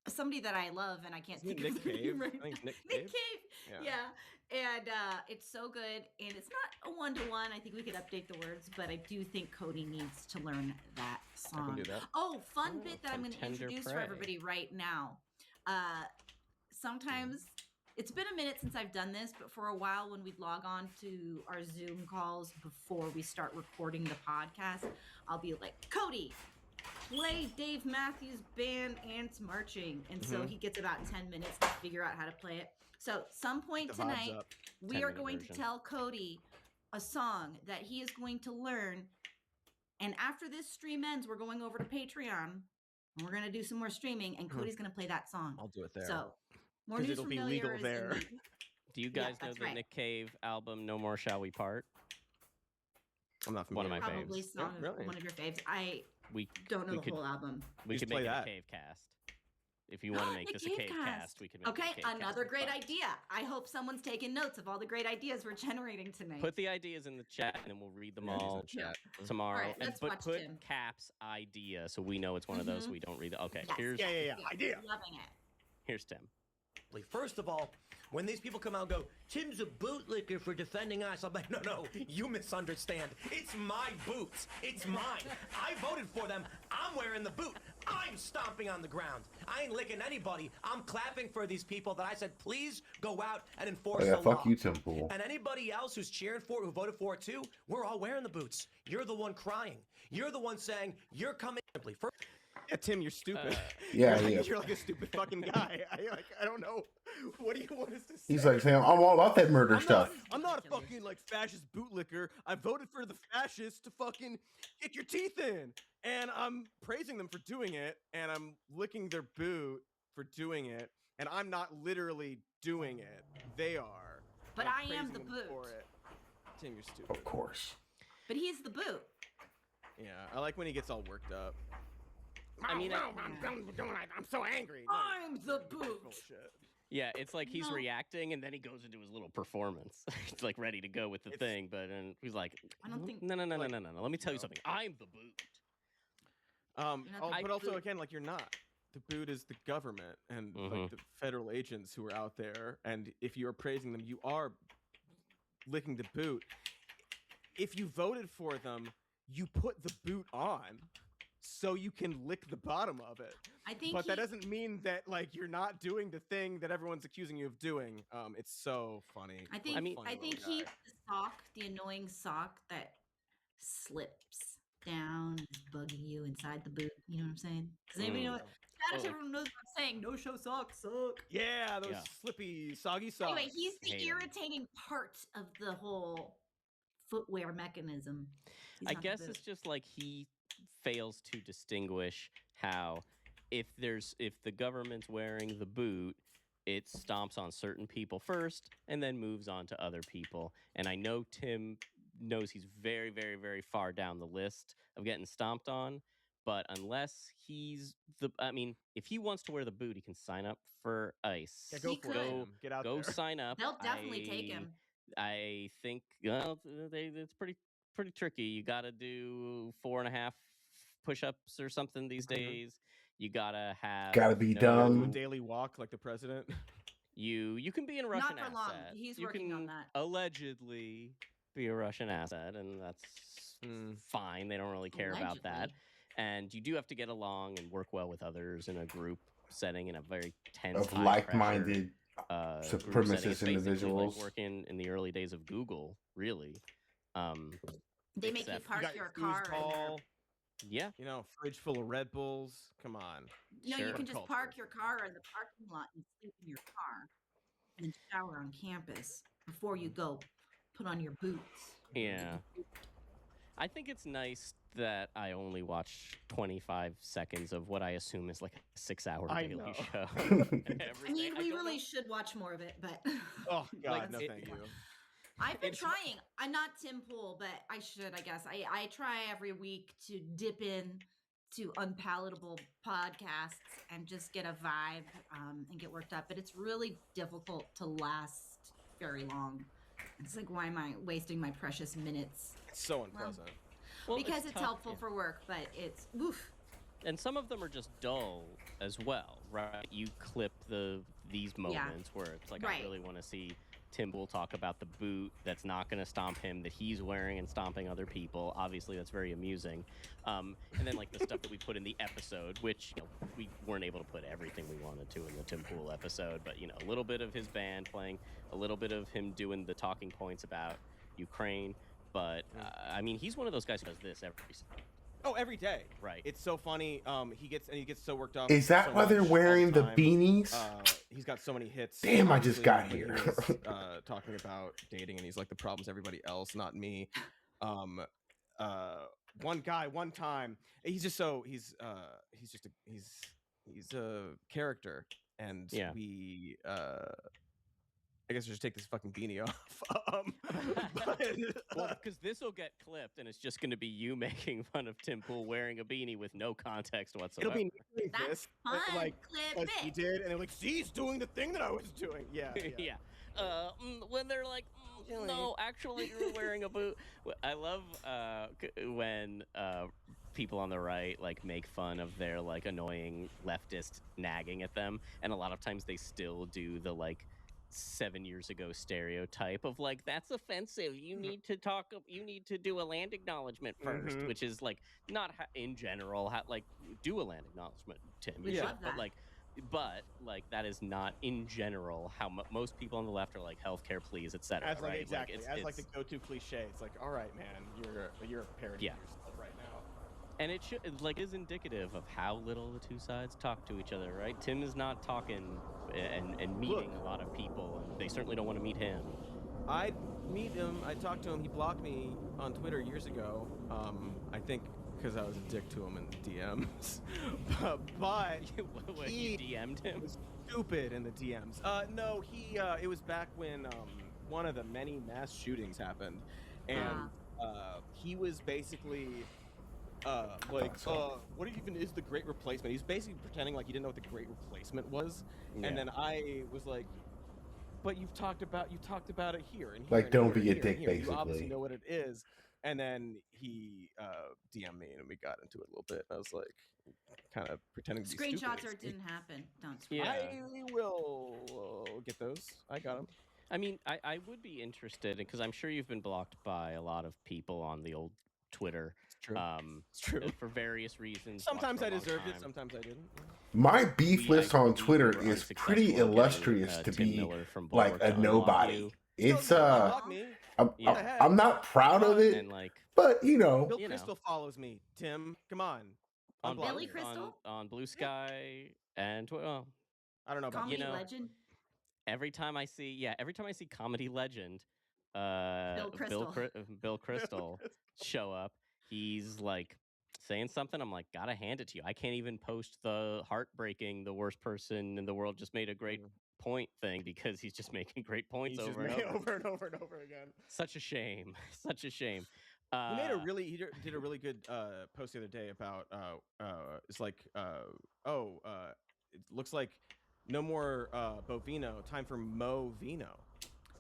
Speaker 5: somebody that I love, and I can't think
Speaker 3: Nick
Speaker 5: of their
Speaker 3: Cave?
Speaker 5: name right
Speaker 3: I think
Speaker 5: now.
Speaker 3: Nick Cave?
Speaker 5: Yeah. And it's so good, and it's not a one-to-one. I think we could update the words, but I do think Cody needs to learn that song.
Speaker 3: I can do that.
Speaker 5: Oh, fun bit that I'm
Speaker 4: From
Speaker 5: going to
Speaker 4: Tender
Speaker 5: introduce for
Speaker 4: Prey.
Speaker 5: everybody right now. Sometimes it's been a minute since I've done this, but for a while when we'd log on to our Zoom calls before we start recording the podcast, I'll be like, Cody, play Dave Matthews Band Ants Marching. And so he gets about 10 minutes to figure out how to play it. So some point
Speaker 3: The vibes
Speaker 5: tonight,
Speaker 3: up.
Speaker 5: we are
Speaker 4: 10-minute
Speaker 5: going
Speaker 4: version.
Speaker 5: to tell Cody a song that he is going to learn. And after this stream ends, we're going over to Patreon and we're going to do some more streaming, and Cody's going to play that song.
Speaker 3: I'll do it there.
Speaker 5: So more
Speaker 3: 'Cause
Speaker 5: news
Speaker 3: it'll
Speaker 5: from
Speaker 3: be
Speaker 5: Nowhere
Speaker 3: legal
Speaker 5: is in
Speaker 3: there.
Speaker 5: the-
Speaker 4: Do you
Speaker 5: Yeah,
Speaker 4: guys know
Speaker 5: that's
Speaker 4: the
Speaker 5: right.
Speaker 4: Nick Cave album "No More Shall We Part"?
Speaker 3: I'm not
Speaker 4: One of
Speaker 3: familiar.
Speaker 4: my
Speaker 5: Probably
Speaker 4: faves.
Speaker 5: song
Speaker 3: really?
Speaker 5: one of your faves. I
Speaker 4: We
Speaker 5: don't know
Speaker 4: we
Speaker 5: the
Speaker 4: could
Speaker 5: whole album.
Speaker 4: we
Speaker 3: Just
Speaker 4: could
Speaker 3: play
Speaker 4: make it
Speaker 3: that.
Speaker 4: a cave cast. If you want to make
Speaker 5: The
Speaker 4: this a cave cast, we can make
Speaker 5: Okay,
Speaker 4: it a cave cast.
Speaker 5: another
Speaker 4: It's
Speaker 5: great
Speaker 4: fun.
Speaker 5: idea. I hope someone's taking notes of all the great ideas we're generating tonight.
Speaker 4: Put the ideas in the chat, and then we'll read them
Speaker 3: Yeah,
Speaker 4: all
Speaker 3: these in the chat.
Speaker 4: tomorrow.
Speaker 5: All right,
Speaker 4: and
Speaker 5: let's
Speaker 4: but
Speaker 5: watch
Speaker 4: put
Speaker 5: Tim.
Speaker 4: caps idea so we know it's one of those. So we don't read it. Okay,
Speaker 5: Yes.
Speaker 4: here's
Speaker 3: Yeah. Idea.
Speaker 5: Loving it.
Speaker 4: here's Tim.
Speaker 9: First of all, when these people come out and go, Tim's a bootlicker for defending us, I'm like, no, you misunderstand. It's my boots. It's mine. I voted for them. I'm wearing the boot. I'm stomping on the ground. I ain't licking anybody. I'm clapping for these people that I said, please go out and enforce
Speaker 1: Oh, yeah,
Speaker 9: the
Speaker 1: fuck
Speaker 9: law.
Speaker 1: you, Tim Pool.
Speaker 9: And anybody else who's cheering for it, who voted for it too, we're all wearing the boots. You're the one crying. You're the one saying, you're coming simply. First,
Speaker 3: Yeah, Tim, you're stupid.
Speaker 1: Yeah,
Speaker 3: You're like a stupid fucking guy. I don't know. What do you want us to say?
Speaker 1: He's like saying, I'm all about that murder stuff.
Speaker 3: I'm not a fucking like fascist bootlicker. I voted for the fascists to fucking kick your teeth in, and I'm praising them for doing it, and I'm licking their boot for doing it, and I'm not literally doing it. They are.
Speaker 5: But
Speaker 3: I'm
Speaker 5: I am the
Speaker 3: praising them for
Speaker 5: boot.
Speaker 3: it. Tim, you're stupid.
Speaker 1: Of course.
Speaker 5: But he's the boot.
Speaker 3: Yeah, I like when he gets all worked up.
Speaker 4: I mean,
Speaker 3: I'm so angry.
Speaker 5: I'm the boot.
Speaker 3: Bullshit.
Speaker 4: Yeah, it's like he's
Speaker 5: No.
Speaker 4: reacting, and then he goes into his little performance. He's like ready to go with the thing, but he's like,
Speaker 5: I don't think-
Speaker 4: no.
Speaker 3: like,
Speaker 4: Let me tell you something. I'm the boot.
Speaker 5: not the
Speaker 3: But also
Speaker 5: boot.
Speaker 3: again, like you're not. The boot is the government and like the federal agents who are out there, and if you are praising them, you are licking the boot. If you voted for them, you put the boot on so you can lick the bottom of it.
Speaker 5: I think
Speaker 3: But that
Speaker 5: he-
Speaker 3: doesn't mean that like you're not doing the thing that everyone's accusing you of doing. It's so funny.
Speaker 5: I think
Speaker 3: What a funny
Speaker 5: I think
Speaker 3: little
Speaker 5: he's
Speaker 3: guy.
Speaker 5: the sock, the annoying sock that slips down, is bugging you inside the boot. You know what I'm saying? Does anybody know what? Status,
Speaker 4: Oh.
Speaker 5: everyone knows what I'm saying. No show socks suck.
Speaker 3: Yeah, those
Speaker 4: Yeah.
Speaker 3: slippy, soggy socks.
Speaker 5: Anyway, he's the
Speaker 4: Hate 'em.
Speaker 5: irritating part of the whole footwear mechanism. He's
Speaker 4: I
Speaker 5: not the
Speaker 4: guess
Speaker 5: boot.
Speaker 4: it's just like he fails to distinguish how if the government's wearing the boot, it stomps on certain people first and then moves on to other people. And I know Tim knows he's very, very, very far down the list of getting stomped on. But unless if he wants to wear the boot, he can sign up for ICE.
Speaker 3: Yeah, go
Speaker 5: He
Speaker 3: for it.
Speaker 5: could.
Speaker 3: Tim. Get out
Speaker 4: Go
Speaker 3: there.
Speaker 4: sign up.
Speaker 5: They'll definitely take him.
Speaker 4: I think it's pretty pretty tricky. You got to do 4.5 push-ups or something these days. You gotta have.
Speaker 1: Gotta be
Speaker 3: Do a
Speaker 1: dumb.
Speaker 3: daily walk like the president.
Speaker 4: You can be a Russian
Speaker 5: Not for long.
Speaker 4: asset.
Speaker 5: He's
Speaker 4: you
Speaker 5: working
Speaker 4: can
Speaker 5: on that.
Speaker 4: allegedly be a Russian asset, and that's fine. They don't really care about that. And you do have to get along and work well with others in a group setting in a very tense,
Speaker 1: Of like-minded supremacist individuals.
Speaker 4: Like working in the early days of Google, really.
Speaker 5: They make you park your car in there.
Speaker 4: Yeah.
Speaker 3: You know, fridge full of Red Bulls. Come on.
Speaker 5: No, you can just park your car in the parking lot and sleep in your car and shower on campus before you go put on your boots.
Speaker 4: Yeah. I think it's nice that I only watch 25 seconds of what I assume is like a 6-hour daily show.
Speaker 5: I mean, we really should watch more of it, but...
Speaker 3: Oh, God, no thank you.
Speaker 5: I've been trying. I'm not Tim Pool, but I should, I guess. I try every week to dip in to unpalatable podcasts and just get a vibe and get worked up. But it's really difficult to last very long. It's like, why am I wasting my precious minutes?
Speaker 3: It's so unpleasant.
Speaker 5: Well, because it's helpful for work, but it's oof.
Speaker 4: And some of them are just dull as well, right? You clip these moments where it's like, I really want to see Tim Pool talk about the boot that's not going to stomp him, that he's wearing and stomping other people. Obviously, that's very amusing. And then like the stuff that we put in the episode, which we weren't able to put everything we wanted to in the Tim Pool episode, but a little bit of his band playing, a little bit of him doing the talking points about Ukraine. But I mean, he's one of those guys who does this
Speaker 3: every day.
Speaker 4: Right.
Speaker 3: It's so funny. He gets so worked up.
Speaker 1: Is that why they're wearing the beanies?
Speaker 3: He's got so many hits.
Speaker 1: Damn, I just got here.
Speaker 3: Talking about dating, and he's like, the problem's everybody else, not me. One guy, one time, he's just so he's a character, and we I guess we'll just take this fucking beanie off.
Speaker 4: Well, because this will get clipped, and it's just going to be you making fun of Tim Pool wearing a beanie with no context whatsoever.
Speaker 3: It'll be
Speaker 5: That's fun.
Speaker 3: like
Speaker 5: Clip
Speaker 3: he
Speaker 5: it.
Speaker 3: did, and they're like, "See, he's doing the thing that I was doing." Yeah.
Speaker 4: Yeah. When they're like, no, actually, you're wearing a boot. I love when people on the right like make fun of their like annoying leftist nagging at them, and a lot of times they still do the like 7 years ago stereotype of like, that's offensive, you need to do a land acknowledgement first, which is like not in general like do a land acknowledgement, Tim.
Speaker 5: We love that.
Speaker 4: But that is not in general how most people on the left are like, healthcare please, etc.
Speaker 3: As like
Speaker 4: right?
Speaker 3: exactly
Speaker 4: Like,
Speaker 3: as like the go-to cliche. It's like, all right, man, you're a parody of yourself right now.
Speaker 4: And it should is indicative of how little the two sides talk to each other, right? Tim is not talking and meeting a lot of people, and they certainly don't want to meet him.
Speaker 3: I'd meet him. I talked to him. He blocked me on Twitter years ago. I think because I was a dick to him in the DMs. but
Speaker 4: you DM'd him?
Speaker 3: Was stupid in the DMs. No, it was back when one of the many mass shootings happened, and he was basically. What even is the Great Replacement? He's basically pretending like he didn't know what the Great Replacement was, and then I was like, "But you've talked about it here and here."
Speaker 1: Like,
Speaker 3: and
Speaker 1: don't
Speaker 3: here
Speaker 1: be a
Speaker 3: and
Speaker 1: dick,
Speaker 3: here. You obviously
Speaker 1: basically.
Speaker 3: know what it is. And then he DM'd me, and we got into it a little bit. I was like, kind of pretending to be stupid.
Speaker 5: Screenshots or it didn't happen. Don't.
Speaker 4: Yeah.
Speaker 3: I will get those. I got them.
Speaker 4: I mean, I would be interested, because I'm sure you've been blocked by a lot of people on the old Twitter.
Speaker 3: It's true.
Speaker 4: It's true. For various reasons.
Speaker 3: Sometimes I deserved it. Sometimes I didn't.
Speaker 1: My beef list on Twitter is pretty illustrious to be like a nobody. It's I'm not proud of it,
Speaker 4: and like,
Speaker 1: but
Speaker 3: Bill Crystal follows me. Tim, come on.
Speaker 4: On
Speaker 5: Billy Crystal
Speaker 4: on Blue Sky and well,
Speaker 3: I don't know about
Speaker 5: comedy legend.
Speaker 4: Every time I see comedy legend, Bill Crystal show up, he's like saying something. I'm like, gotta hand it to you. I can't even post the heartbreaking, the worst person in the world just made a great point thing, because he's just making great points over and over
Speaker 3: again.
Speaker 4: Such a shame. Such a shame.
Speaker 3: He did a really good post the other day about it's like it looks like no more Bovino, time for Mo Vino.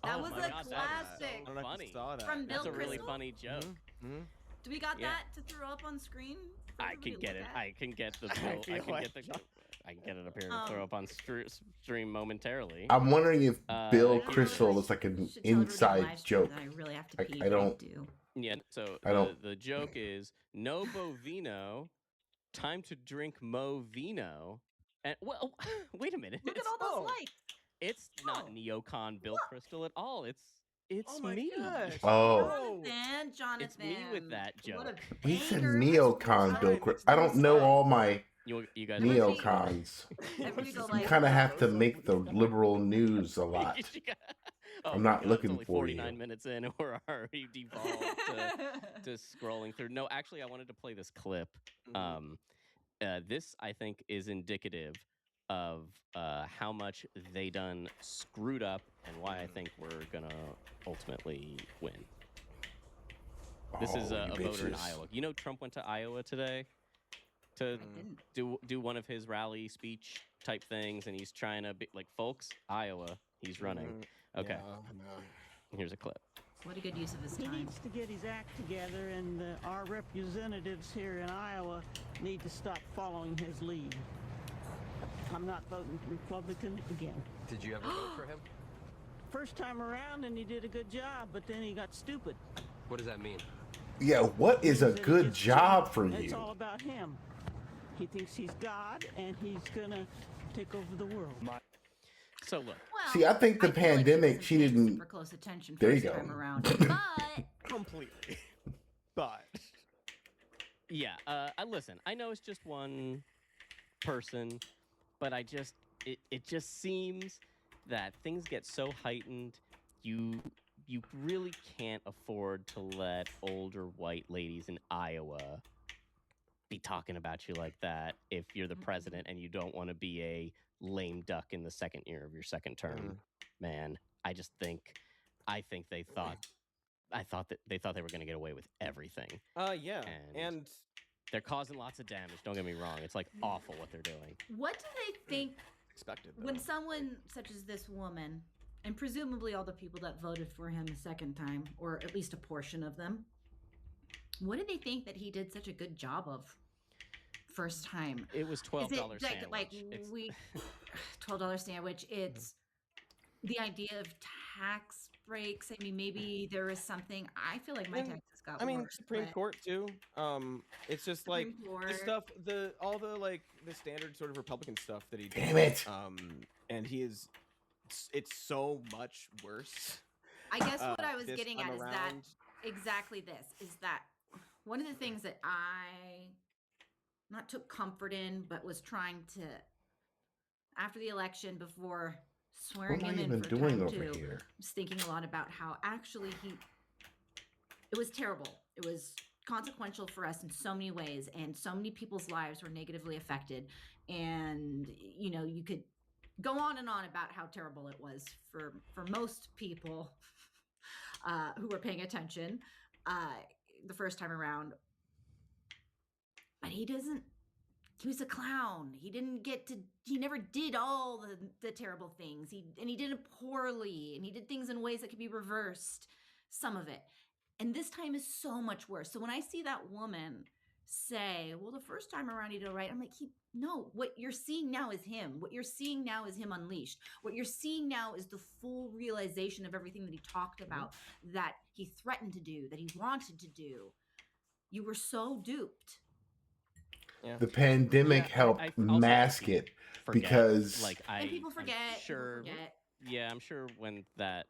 Speaker 5: That was a
Speaker 4: God,
Speaker 5: classic.
Speaker 4: that is so funny.
Speaker 3: Saw that.
Speaker 5: From Bill
Speaker 4: That's a really
Speaker 5: Crystal?
Speaker 4: funny joke.
Speaker 5: Do we got
Speaker 4: Yeah.
Speaker 5: that to throw up on screen? for
Speaker 4: I
Speaker 5: everybody
Speaker 4: can
Speaker 5: to
Speaker 4: get
Speaker 5: look
Speaker 4: it.
Speaker 5: at?
Speaker 4: I can get the.
Speaker 3: I
Speaker 4: I
Speaker 3: feel
Speaker 4: can
Speaker 3: like-
Speaker 4: get the. I can get it up here and throw up on stream momentarily.
Speaker 1: I'm wondering if Bill
Speaker 5: I don't know
Speaker 1: Crystal
Speaker 5: if
Speaker 1: is like an
Speaker 5: should tell everybody on
Speaker 1: inside
Speaker 5: live stream
Speaker 1: joke.
Speaker 5: that I really have to
Speaker 1: Like,
Speaker 5: pee
Speaker 1: I
Speaker 5: if
Speaker 1: don't-
Speaker 5: do.
Speaker 4: Yeah. So
Speaker 1: I don't-
Speaker 4: the joke is no bovino, time to drink mo vino, and well, wait a minute.
Speaker 5: Look at all those likes.
Speaker 4: It's not
Speaker 5: Oh.
Speaker 4: neocon Bill Crystal at all. It's
Speaker 3: Oh my
Speaker 4: me.
Speaker 3: gosh.
Speaker 1: Oh.
Speaker 5: Jonathan.
Speaker 4: It's me with that
Speaker 5: What a
Speaker 4: joke.
Speaker 1: We said
Speaker 5: banger.
Speaker 1: neocon Bill
Speaker 3: Fine,
Speaker 1: Crystal.
Speaker 3: it's
Speaker 1: I don't know all my
Speaker 4: You guys
Speaker 1: neocons.
Speaker 5: Everybody go
Speaker 1: You
Speaker 5: like,
Speaker 1: kind of have to make the liberal news a lot.
Speaker 4: Oh
Speaker 1: I'm
Speaker 4: my
Speaker 1: not
Speaker 4: God,
Speaker 1: looking
Speaker 4: it's only
Speaker 1: for
Speaker 4: 49
Speaker 1: you.
Speaker 4: minutes in, and we're already devolved to scrolling through. No, actually, I wanted to play this clip. This, I think, is indicative of how much they done screwed up and why I think we're gonna ultimately win. This is
Speaker 1: Oh,
Speaker 4: a
Speaker 1: you
Speaker 4: voter in
Speaker 1: bitches.
Speaker 4: Iowa. You know, Trump went to Iowa today to do one of his rally speech type things, and he's trying to be like, folks, Iowa, he's running. Okay, here's a clip.
Speaker 5: What a good use of his
Speaker 6: He
Speaker 5: time.
Speaker 6: needs to get his act together, and our representatives here in Iowa need to stop following his lead. I'm not voting Republican again.
Speaker 10: Did you ever vote for him?
Speaker 6: First time around, and he did a good job, but then he got stupid.
Speaker 10: What does that mean?
Speaker 1: Yeah, what is a
Speaker 6: Means that he
Speaker 1: good
Speaker 6: just
Speaker 1: job for
Speaker 6: It's all
Speaker 1: you?
Speaker 6: about him. He thinks he's God, and he's gonna take over the world.
Speaker 4: So look,
Speaker 5: Well,
Speaker 1: See, I think the
Speaker 5: feel like
Speaker 1: pandemic,
Speaker 5: wasn't
Speaker 1: she
Speaker 5: paying
Speaker 1: didn't.
Speaker 5: super close attention
Speaker 1: There you
Speaker 5: first
Speaker 1: go.
Speaker 5: time around. But
Speaker 3: Completely. But
Speaker 4: yeah, I listen. I know it's just one person, but it just seems that things get so heightened. You really can't afford to let older white ladies in Iowa be talking about you like that if you're the president and you don't want to be a lame duck in the second year of your second term. Man, I think they thought that they thought they were going to get away with everything.
Speaker 3: yeah. And
Speaker 4: They're causing lots of damage. Don't get me wrong. It's like awful what they're doing.
Speaker 5: what do they think
Speaker 3: expected
Speaker 5: when someone such as this woman, and presumably all the people that voted for him the second time, or at least a portion of them, what do they think that he did such a good job of first time?
Speaker 4: It was
Speaker 5: Is
Speaker 4: $12
Speaker 5: it
Speaker 4: sandwich.
Speaker 5: like
Speaker 4: It's-
Speaker 5: we $12 sandwich? It's the idea of tax breaks. I mean, maybe there is something. I feel like my
Speaker 3: And,
Speaker 5: taxes got
Speaker 3: I mean,
Speaker 5: worse,
Speaker 3: Supreme
Speaker 5: but
Speaker 3: Court too. It's just like
Speaker 5: Supreme
Speaker 3: the
Speaker 5: Court.
Speaker 3: stuff, all the like the standard sort of Republican stuff that he did.
Speaker 1: Damn it.
Speaker 3: And he is. It's so much worse.
Speaker 5: I guess what I was
Speaker 3: this
Speaker 5: getting
Speaker 3: time
Speaker 5: at is that
Speaker 3: around.
Speaker 5: exactly this is that one of the things that I not took comfort in, but was trying to after the election before swearing
Speaker 1: What am
Speaker 5: him
Speaker 1: I
Speaker 5: in
Speaker 1: even
Speaker 5: for
Speaker 1: doing
Speaker 5: time
Speaker 1: over
Speaker 5: two,
Speaker 1: here?
Speaker 5: I was thinking a lot about how actually it was terrible. It was consequential for us in so many ways, and so many people's lives were negatively affected. And you know, you could go on and on about how terrible it was for most people who were paying attention the first time around. But he was a clown. He never did all the terrible things. He did it poorly, and he did things in ways that could be reversed, some of it. And this time is so much worse. So when I see that woman say, well, the first time around he did it right, I'm like, no, what you're seeing now is him. What you're seeing now is him unleashed. What you're seeing now is the full realization of everything that he talked about, that he threatened to do, that he wanted to do. You were so duped.
Speaker 3: Yeah.
Speaker 1: The pandemic
Speaker 4: Yeah,
Speaker 1: helped
Speaker 4: I also
Speaker 1: mask
Speaker 4: think
Speaker 1: it
Speaker 4: Forget,
Speaker 1: because
Speaker 4: like
Speaker 5: And people
Speaker 4: I'm
Speaker 5: forget. people
Speaker 4: sure.
Speaker 5: forget.
Speaker 4: Yeah, I'm sure when that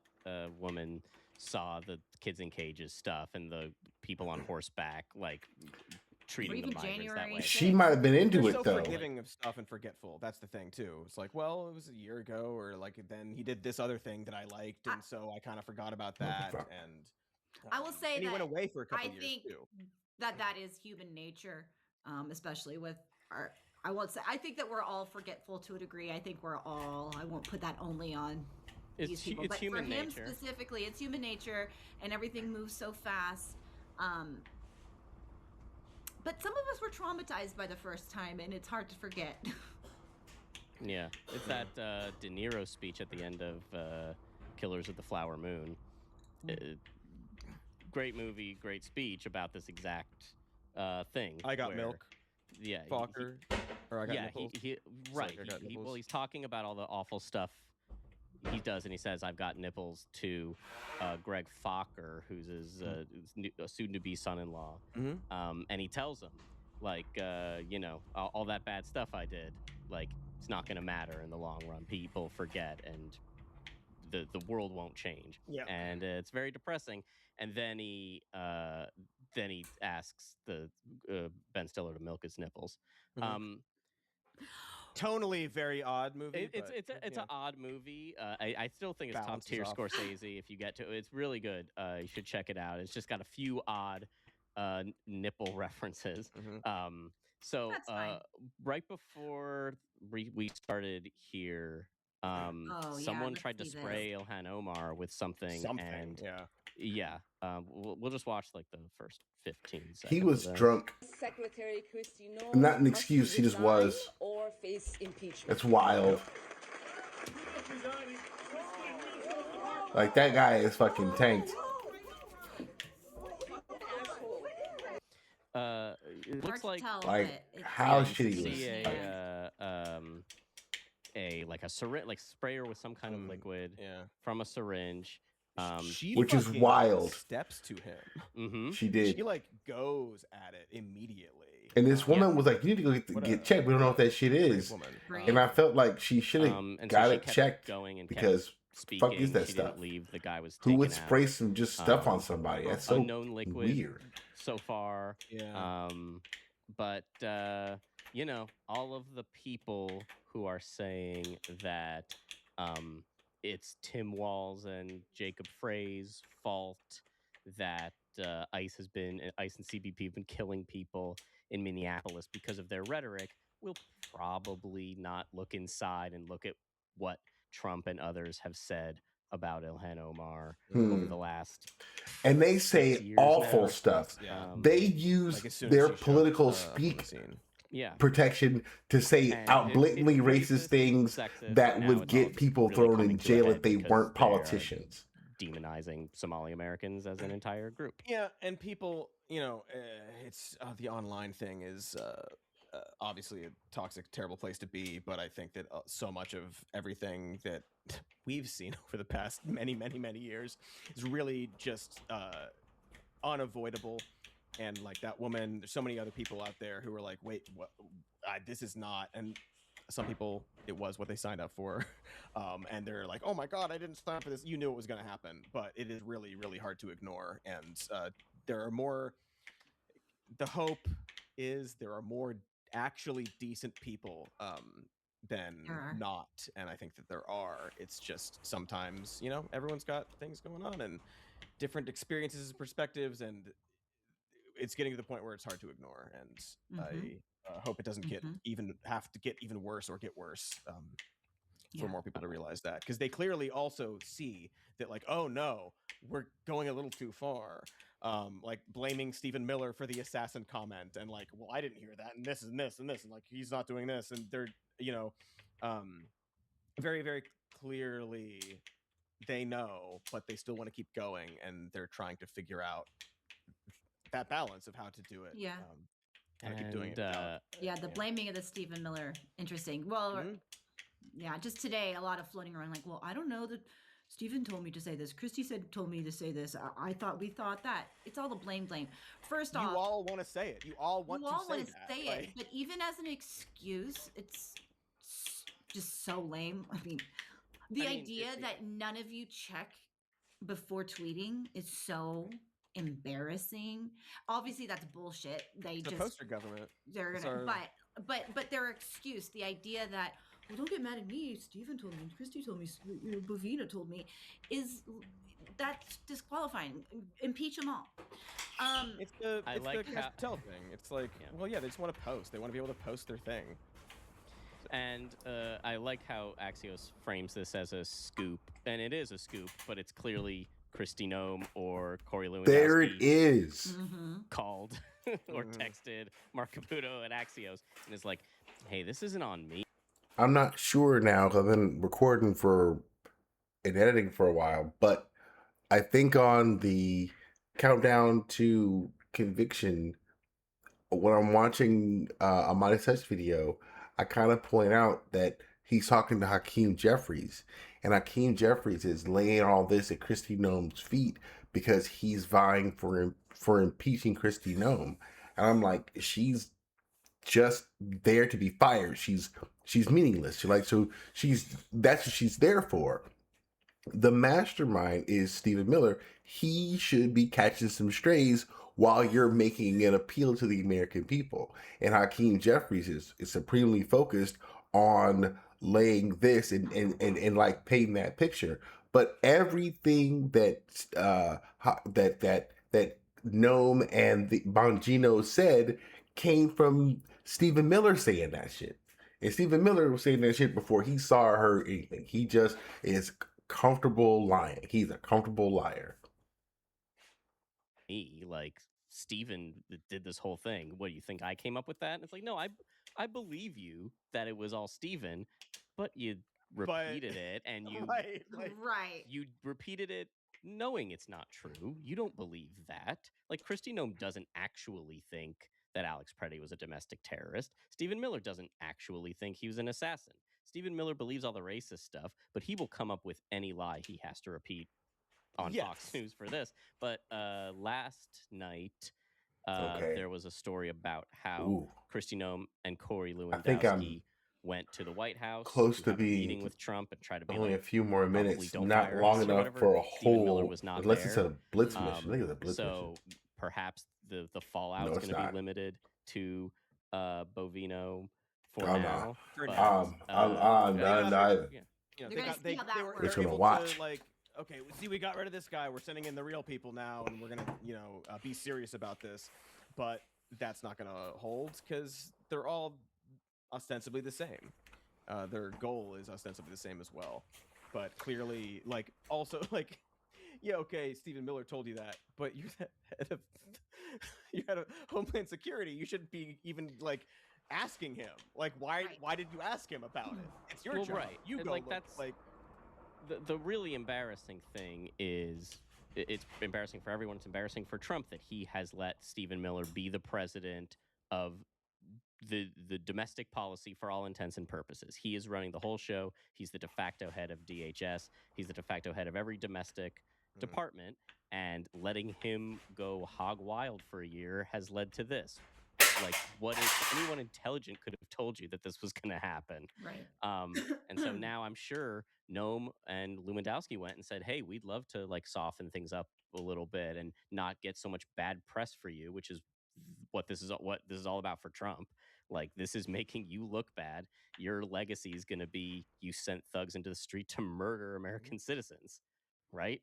Speaker 4: woman saw the kids in cages stuff and the people on horseback like treating the
Speaker 5: even
Speaker 4: migrants that
Speaker 5: January
Speaker 4: way.
Speaker 1: she might have been into
Speaker 3: They're
Speaker 1: it
Speaker 3: so
Speaker 1: though.
Speaker 3: forgiving of stuff and forgetful. That's the thing too. It's like, well, it was a year ago, or like then he did this other thing that I liked, and so I kind of forgot about that.
Speaker 1: Motherfucker.
Speaker 3: And
Speaker 5: I will say
Speaker 3: and he went
Speaker 5: that
Speaker 3: away for a couple
Speaker 5: I
Speaker 3: years
Speaker 5: think
Speaker 3: too.
Speaker 5: that is human nature, especially with our. I won't say. I think that we're all forgetful to a degree. I think we're all. I won't put that only on these
Speaker 4: It's
Speaker 5: people, but
Speaker 4: human
Speaker 5: for him
Speaker 4: nature.
Speaker 5: specifically, it's human nature, and everything moves so fast. But some of us were traumatized by the first time, and it's hard to forget.
Speaker 4: Yeah, it's that De Niro speech at the end of Killers of the Flower Moon. great movie, great speech about this exact thing.
Speaker 3: I got
Speaker 4: where-
Speaker 3: milk.
Speaker 4: Yeah,
Speaker 3: Fokker. Or I got nipples.
Speaker 4: Right.
Speaker 3: I got nipples.
Speaker 4: Well, he's talking about all the awful stuff he does, and he says, "I've got nipples" to Greg Fokker, who's his soon-to-be son-in-law, and he tells him, like, all that bad stuff I did, like, it's not going to matter in the long run. People forget, and the world won't change.
Speaker 3: Yeah.
Speaker 4: And it's very depressing. And then he asks the Ben Stiller to milk his nipples.
Speaker 3: Tonally very odd movie.
Speaker 4: It's an odd movie. I still think it's top
Speaker 3: Balances
Speaker 4: tier
Speaker 3: off.
Speaker 4: Scorsese. If you get to it, it's really good. You should check it out. It's just got a few odd nipple references. So
Speaker 5: That's fine.
Speaker 4: right before we started here, someone
Speaker 5: let's
Speaker 4: tried to
Speaker 5: see this.
Speaker 4: spray Ilhan Omar with something. And
Speaker 3: yeah.
Speaker 4: We'll just watch like the first 15 seconds.
Speaker 1: He was
Speaker 4: of this.
Speaker 1: drunk.
Speaker 11: Secretary Kristi Noem
Speaker 1: Not an
Speaker 11: must
Speaker 1: excuse, he just
Speaker 11: resign
Speaker 1: was.
Speaker 11: Or face impeachment.
Speaker 1: That's wild. Like, that guy is fucking tanked.
Speaker 4: It looks
Speaker 5: Hard to tell,
Speaker 1: like,
Speaker 5: but it's
Speaker 1: how
Speaker 5: nice to
Speaker 1: shitty
Speaker 5: see.
Speaker 4: was a syringe, like sprayer with some kind of liquid from a syringe.
Speaker 3: She
Speaker 1: which is
Speaker 3: fucking
Speaker 1: wild.
Speaker 3: Steps to him.
Speaker 1: She did.
Speaker 3: She like goes at it immediately.
Speaker 1: And this woman was like, "You need to go get checked. We don't know what that shit is." And I felt like she should have got it checked because fuck is that
Speaker 4: she
Speaker 1: stuff?
Speaker 4: Didn't leave. The guy was
Speaker 1: Who would
Speaker 4: taken out.
Speaker 1: spray some just stuff on somebody? That's so
Speaker 4: unknown liquid
Speaker 1: weird.
Speaker 4: so far.
Speaker 3: Yeah.
Speaker 4: But all of the people who are saying that it's Tim Walz and Jacob Frey's fault that ICE and CBP have been killing people in Minneapolis because of their rhetoric, will probably not look inside and look at what Trump and others have said about Ilhan Omar over the last.
Speaker 1: And they say
Speaker 4: years
Speaker 1: awful
Speaker 4: now.
Speaker 1: stuff. They use
Speaker 3: like as soon as
Speaker 1: their
Speaker 3: she showed
Speaker 1: political
Speaker 3: up on the
Speaker 1: speak
Speaker 3: scene.
Speaker 1: protection to say
Speaker 4: And
Speaker 1: out blatantly
Speaker 4: it's
Speaker 1: racist things
Speaker 4: sexist,
Speaker 1: that
Speaker 4: and now
Speaker 1: would
Speaker 4: it's all
Speaker 1: get
Speaker 4: just
Speaker 1: people
Speaker 4: really
Speaker 1: thrown
Speaker 4: coming
Speaker 1: in
Speaker 4: to a
Speaker 1: jail
Speaker 4: head
Speaker 1: if they
Speaker 4: because
Speaker 1: weren't
Speaker 4: they are
Speaker 1: politicians.
Speaker 4: demonizing Somali Americans as an entire group.
Speaker 3: Yeah, and people, it's the online thing is obviously a toxic, terrible place to be. But I think that so much of everything that we've seen over the past many, many, many years is really just unavoidable. And like that woman, there's so many other people out there who are like, wait, what? This is not. And some people, it was what they signed up for. And they're like, oh my God, I didn't sign up for this. You knew it was going to happen. But it is really, really hard to ignore. And there are more, the hope is there are more actually decent people than not. And I think that there are. It's just sometimes, everyone's got things going on and different experiences and perspectives. And it's getting to the point where it's hard to ignore. And I hope it doesn't have to get even worse or get worse for more people to realize that, because they clearly also see that, like, oh no, we're going a little too far, like blaming Stephen Miller for the assassin comment and like, well, I didn't hear that, and this and this and this, and like he's not doing this, and they're very, very clearly they know, but they still want to keep going, and they're trying to figure out that balance of how to do it. How to keep doing it without,
Speaker 5: the blaming of the Stephen Miller, interesting. Well, just today, a lot of floating around like, well, I don't know that Stephen told me to say this. Christy told me to say this. I thought we thought that. It's all the blame. First off,
Speaker 3: you all want to say it. You all want to say that.
Speaker 5: It. But even as an excuse, it's just so lame. I mean, the idea that none of you check before tweeting is so embarrassing. Obviously, that's bullshit.
Speaker 3: It's a poster government.
Speaker 5: They're gonna, but their excuse, the idea that, well, don't get mad at me. Stephen told me, Christy told me, Bovina told me, that's disqualifying. Impeach them all.
Speaker 3: It's the tell thing. It's like, well, yeah, they just want to post. They want to be able to post their thing.
Speaker 4: And I like how Axios frames this as a scoop, and it is a scoop, but it's clearly Kristi Noem or Corey Lewandowski.
Speaker 1: There it is.
Speaker 4: Called or texted Mark Caputo at Axios, and it's like, hey, this isn't on me.
Speaker 1: I'm not sure now because I've been recording and editing for a while, but I think on the Countdown to Conviction, when I'm watching a Mighty Touch video, I kind of point out that he's talking to Hakeem Jeffries, and Hakeem Jeffries is laying all this at Kristi Noem's feet because he's vying for impeaching Kristi Noem, and I'm like, she's just there to be fired. She's meaningless. That's what she's there for. The mastermind is Stephen Miller. He should be catching some strays while you're making an appeal to the American people. And Hakeem Jeffries is supremely focused on laying this and like painting that picture. But everything that that Noam and the Bongino said came from Stephen Miller saying that shit. And Stephen Miller was saying that shit before he saw or heard anything. He just is comfortable lying. He's a comfortable liar.
Speaker 4: Like Steven did this whole thing. What do you think? I came up with that? And it's like, no, I believe you that it was all Steven, but you repeated it and you
Speaker 5: right.
Speaker 4: You repeated it knowing it's not true. You don't believe that. Like Kristi Noem doesn't actually think that Alex Preddy was a domestic terrorist. Stephen Miller doesn't actually think he was an assassin. Stephen Miller believes all the racist stuff, but he will come up with any lie he has to repeat on Fox News for this. But last night, there was a story about how Kristi Noem and Corey Lewandowski went to the White House
Speaker 1: close to
Speaker 4: have a meeting with Trump and try to be
Speaker 1: only
Speaker 4: like,
Speaker 1: a few more minutes,
Speaker 4: don't
Speaker 1: not
Speaker 4: fire
Speaker 1: long
Speaker 4: us or
Speaker 1: enough
Speaker 4: whatever.
Speaker 1: for a
Speaker 4: Stephen Miller
Speaker 1: whole.
Speaker 4: was not
Speaker 1: Unless
Speaker 4: there.
Speaker 1: it's a blitz mission. Look at the blitz
Speaker 4: So
Speaker 1: mission.
Speaker 4: perhaps the fallout is going to be limited to Bovino for now.
Speaker 1: No.
Speaker 3: I'm
Speaker 1: not either.
Speaker 3: You know,
Speaker 1: It's
Speaker 3: they're
Speaker 1: gonna
Speaker 3: able
Speaker 1: watch.
Speaker 3: to like, okay, see, we got rid of this guy. We're sending in the real people now, and we're gonna, be serious about this. But that's not gonna hold because they're all ostensibly the same. Their goal is ostensibly the same as well. But clearly, like, also, like, yeah, okay, Stephen Miller told you that, but you're the head of you're head of Homeland Security. You shouldn't be even like asking him. Like, why did you ask him about it? It's your job.
Speaker 4: Right.
Speaker 3: You
Speaker 4: And,
Speaker 3: go
Speaker 4: like,
Speaker 3: look,
Speaker 4: that's
Speaker 3: like
Speaker 4: the really embarrassing thing is it's embarrassing for everyone. It's embarrassing for Trump that he has let Stephen Miller be the president of the domestic policy for all intents and purposes. He is running the whole show. He's the de facto head of DHS. He's the de facto head of every domestic department, and letting him go hog wild for a year has led to this. Like, what if anyone intelligent could have told you that this was going to happen?
Speaker 5: Right.
Speaker 4: And so now I'm sure Noam and Lewandowski went and said, hey, we'd love to like soften things up a little bit and not get so much bad press for you, which is what this is all about for Trump. Like, this is making you look bad. Your legacy is going to be you sent thugs into the street to murder American citizens, right?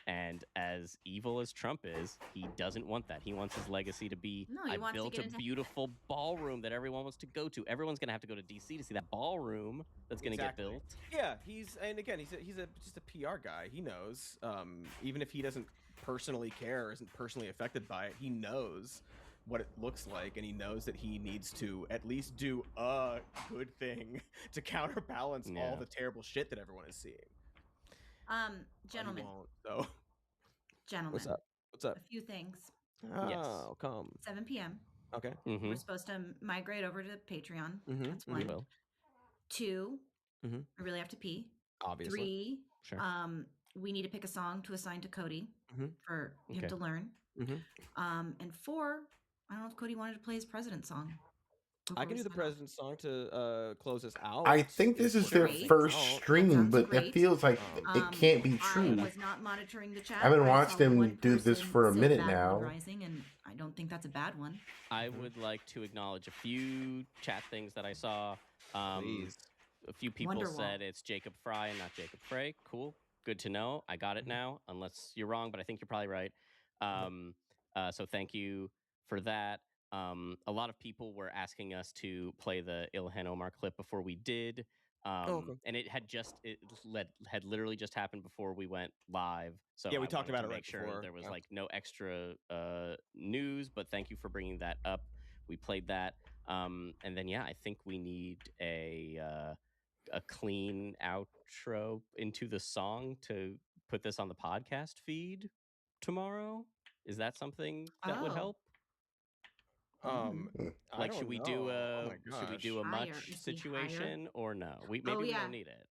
Speaker 4: And as evil as Trump is, he doesn't want that. He wants his legacy to be,
Speaker 5: No, he
Speaker 4: I
Speaker 5: wants to
Speaker 4: built
Speaker 5: get
Speaker 4: a
Speaker 5: into-
Speaker 4: beautiful ballroom that everyone wants to go to. Everyone's going to have to go to D.C. to see that ballroom that's going to get built.
Speaker 3: Yeah, he's just a PR guy. He knows. Even if he doesn't personally care or isn't personally affected by it, he knows what it looks like, and he knows that he needs to at least do a good thing to counterbalance all the terrible shit that everyone is seeing.
Speaker 5: Gentlemen.
Speaker 3: So,
Speaker 5: Gentlemen.
Speaker 3: What's up? What's up?
Speaker 5: A few things.
Speaker 3: Oh, come.
Speaker 5: 7 p.m.
Speaker 3: Okay.
Speaker 5: We're supposed to migrate over to Patreon. That's one.
Speaker 4: Will.
Speaker 5: 2, I really have to pee.
Speaker 3: Obviously.
Speaker 5: 3,
Speaker 4: Sure.
Speaker 5: we need to pick a song to assign to Cody for him to learn. And 4, I don't know if Cody wanted to play his president song.
Speaker 3: I can do the president's song to close us out.
Speaker 1: I think this is their first stream, but it feels like it can't be true.
Speaker 5: I was not monitoring the chat.
Speaker 1: I haven't
Speaker 5: I
Speaker 1: watched
Speaker 5: saw
Speaker 1: them
Speaker 5: one
Speaker 1: do this
Speaker 5: person
Speaker 1: for a
Speaker 5: say
Speaker 1: minute
Speaker 5: bad
Speaker 1: now.
Speaker 5: Blood Rising, and I don't think that's a bad one.
Speaker 4: I would like to acknowledge a few chat things that I saw.
Speaker 3: Please.
Speaker 4: A few people
Speaker 5: Wonderwall.
Speaker 4: said it's Jacob Fry and not Jacob Frey. Cool. Good to know. I got it now, unless you're wrong, but I think you're probably right. So thank you for that. A lot of people were asking us to play the Ilhan Omar clip before we did. And it had had literally just happened before we went live. So
Speaker 3: yeah, we
Speaker 4: I
Speaker 3: talked
Speaker 4: wanted
Speaker 3: about
Speaker 4: to
Speaker 3: it
Speaker 4: make
Speaker 3: right
Speaker 4: sure
Speaker 3: before.
Speaker 4: there was like no extra news, but thank you for bringing that up. We played that. And then, yeah, I think we need a clean outro into the song to put this on the podcast feed. tomorrow? Is that something that would
Speaker 5: Oh.
Speaker 4: help?
Speaker 3: I
Speaker 4: Like,
Speaker 3: don't
Speaker 4: should we
Speaker 3: know.
Speaker 4: do
Speaker 3: Oh
Speaker 4: a
Speaker 3: my
Speaker 4: should we
Speaker 3: gosh.
Speaker 4: do a
Speaker 5: Higher.
Speaker 4: much
Speaker 5: Is he higher?
Speaker 4: situation or no? Maybe
Speaker 5: Oh,
Speaker 4: we
Speaker 5: yeah.
Speaker 4: don't need it.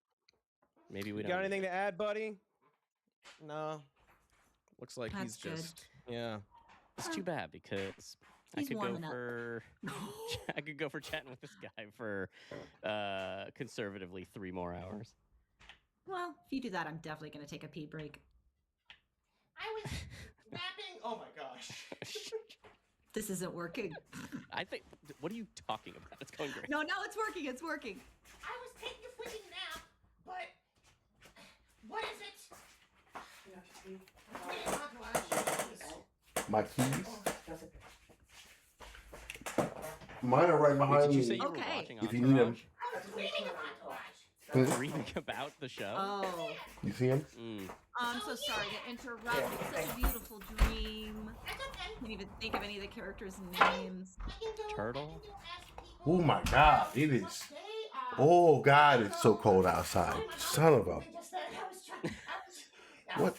Speaker 4: Maybe we
Speaker 3: You
Speaker 4: don't.
Speaker 3: got
Speaker 4: need
Speaker 3: anything
Speaker 4: it.
Speaker 3: to add, buddy? No. Looks like he's
Speaker 5: That's good.
Speaker 3: just yeah.
Speaker 4: It's too bad because I
Speaker 5: He's
Speaker 4: could go
Speaker 5: warming up.
Speaker 4: for I could go for chatting with this guy for conservatively 3 more hours.
Speaker 5: Well, if you do that, I'm definitely going to take a pee break.
Speaker 8: I was rapping.
Speaker 3: Oh my gosh.
Speaker 5: This isn't working.
Speaker 4: I think. What are you talking about? It's going great.
Speaker 5: No, it's working. It's working.
Speaker 8: I was taking a freaking nap, but what is it?
Speaker 1: My keys. Mine are right behind
Speaker 4: Did you
Speaker 1: me.
Speaker 4: say you were
Speaker 5: Okay.
Speaker 4: watching
Speaker 1: If you need them.
Speaker 8: I was reading about Entourage.
Speaker 4: Reading about the show?
Speaker 5: Oh.
Speaker 1: You see him?
Speaker 5: I'm so sorry to interrupt. It's such a beautiful dream.
Speaker 8: That's okay.
Speaker 5: Can't even think of any of the characters' names.
Speaker 8: I can go.
Speaker 4: Turtle?
Speaker 8: I can go ask people
Speaker 1: Oh my God, it is.
Speaker 8: what they are.
Speaker 1: Oh God, it's so cold outside. Son of a. What?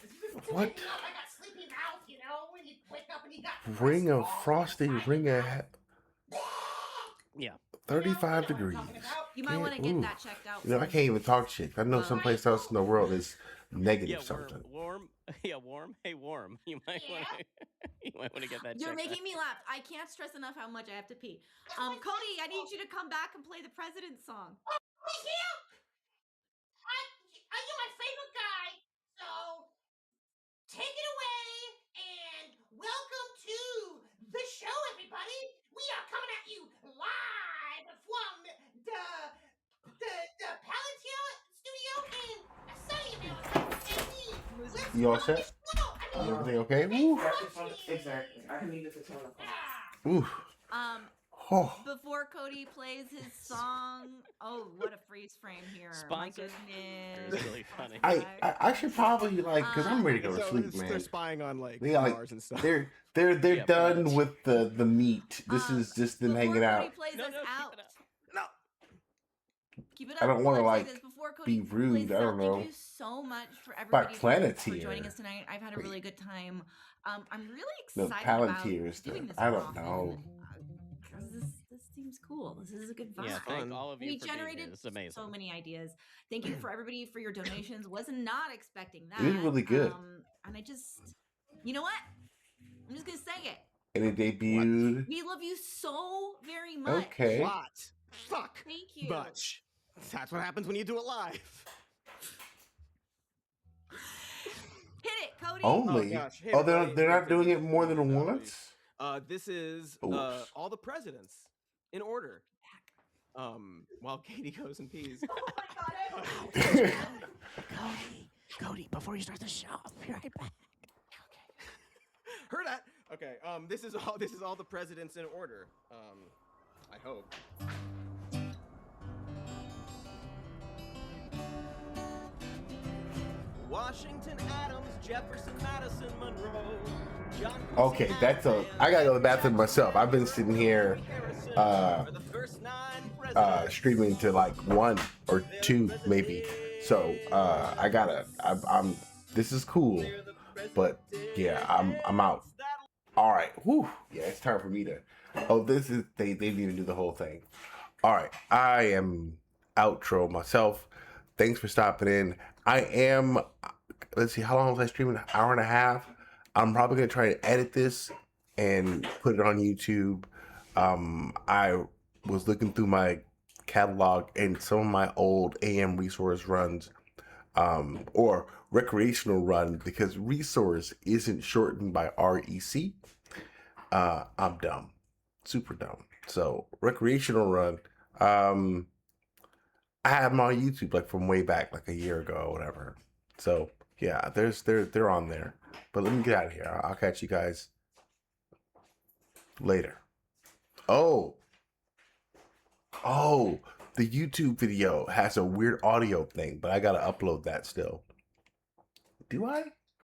Speaker 1: What?
Speaker 8: I got sleepy mouth, you know, when you wake up and you got
Speaker 1: Ring of frosting, ring of
Speaker 4: Yeah.
Speaker 1: 35 degrees.
Speaker 5: You might want to get
Speaker 1: Ooh.
Speaker 5: that checked out.
Speaker 1: You know, I can't even talk shit. I know someplace else in the world is negative
Speaker 4: Yeah,
Speaker 1: something.
Speaker 4: warm. Yeah, warm. Hey, warm. You might want to. You might want to get that.
Speaker 5: You're
Speaker 4: checked
Speaker 5: making
Speaker 4: out.
Speaker 5: me laugh. I can't stress enough how much I have to pee. Cody, I need you to come back and play the president's song.
Speaker 8: He's here. You're my favorite guy, so take it away and welcome to the show, everybody. We are coming at you live from the Palantir studio in sunny America.
Speaker 1: You all set? Everything okay? Woo.
Speaker 11: Exactly. I can leave it to 10 o'clock.
Speaker 1: Ooh. Oh.
Speaker 5: Before Cody plays his song, oh, what a freeze frame here!
Speaker 4: Sponsored.
Speaker 5: My
Speaker 4: It's
Speaker 5: goodness.
Speaker 4: really funny.
Speaker 1: I should probably like because I'm ready to go to sleep,
Speaker 3: They're
Speaker 1: man.
Speaker 3: spying on like
Speaker 1: They like
Speaker 3: cars and stuff.
Speaker 1: they're
Speaker 4: Yeah,
Speaker 1: done
Speaker 4: pretty
Speaker 1: with the meat. This is just them hanging
Speaker 5: Before
Speaker 1: out.
Speaker 5: Cody plays
Speaker 4: No,
Speaker 5: us
Speaker 4: no, keep
Speaker 5: out.
Speaker 4: it up.
Speaker 5: Keep it up.
Speaker 1: I don't wanna,
Speaker 5: Let's say
Speaker 1: like,
Speaker 5: this. Before
Speaker 1: be
Speaker 5: Cody
Speaker 1: rude,
Speaker 5: plays us
Speaker 1: I
Speaker 5: out,
Speaker 1: don't know.
Speaker 5: Thank you so much for everybody
Speaker 1: Planeteer.
Speaker 5: for joining us tonight. I've had a really good time. I'm really
Speaker 1: No,
Speaker 5: excited
Speaker 1: Palantir
Speaker 5: about
Speaker 1: is
Speaker 5: doing this
Speaker 1: I
Speaker 5: more
Speaker 1: don't
Speaker 5: often,
Speaker 1: know.
Speaker 5: because this seems cool. This is a good vibe.
Speaker 4: Yeah, thank all of you
Speaker 5: We
Speaker 4: for being here.
Speaker 5: generated
Speaker 4: This is amazing.
Speaker 5: so many ideas. Thank you for everybody for your donations. Was not expecting that.
Speaker 1: It was really good.
Speaker 5: And I just, you know what? I'm just gonna say it.
Speaker 1: And it debuted.
Speaker 5: We love you so very much.
Speaker 1: Okay.
Speaker 3: What? Fuck.
Speaker 5: Thank you.
Speaker 3: Much. That's what happens when you do it live.
Speaker 5: Hit it, Cody.
Speaker 1: Only.
Speaker 3: gosh. Hey,
Speaker 1: Oh,
Speaker 3: everybody.
Speaker 1: they're not doing it more than once.
Speaker 3: This is
Speaker 1: Oops.
Speaker 3: all the presidents in order. While Katie goes and pees.
Speaker 5: Oh my god.
Speaker 4: Cody, before you start the show, I'll be right back.
Speaker 3: Heard that? Okay. This is all the presidents in order. I hope. Washington, Adams, Jefferson, Madison, Monroe, John.
Speaker 1: Okay, that's a. I gotta go to the bathroom myself. I've been sitting here, streaming to like 1 or 2 maybe. So I gotta. I'm. This is cool, but yeah, I'm out. All right. Whew. Yeah, it's time for me to. Oh, this is they didn't even do the whole thing. All right, I am outro myself. Thanks for stopping in. I am. Let's see, how long was I streaming? An hour and a half. I'm probably gonna try to edit this and put it on YouTube. I was looking through my catalog and some of my old AM resource runs, or recreational run, because resource isn't shortened by REC. I'm dumb, super dumb. So recreational run. I have them on YouTube like from way back, like a year ago or whatever. So yeah, they're on there. But let me get out of here. I'll catch you guys later. Oh, the YouTube video has a weird audio thing, but I gotta upload that still. Do I?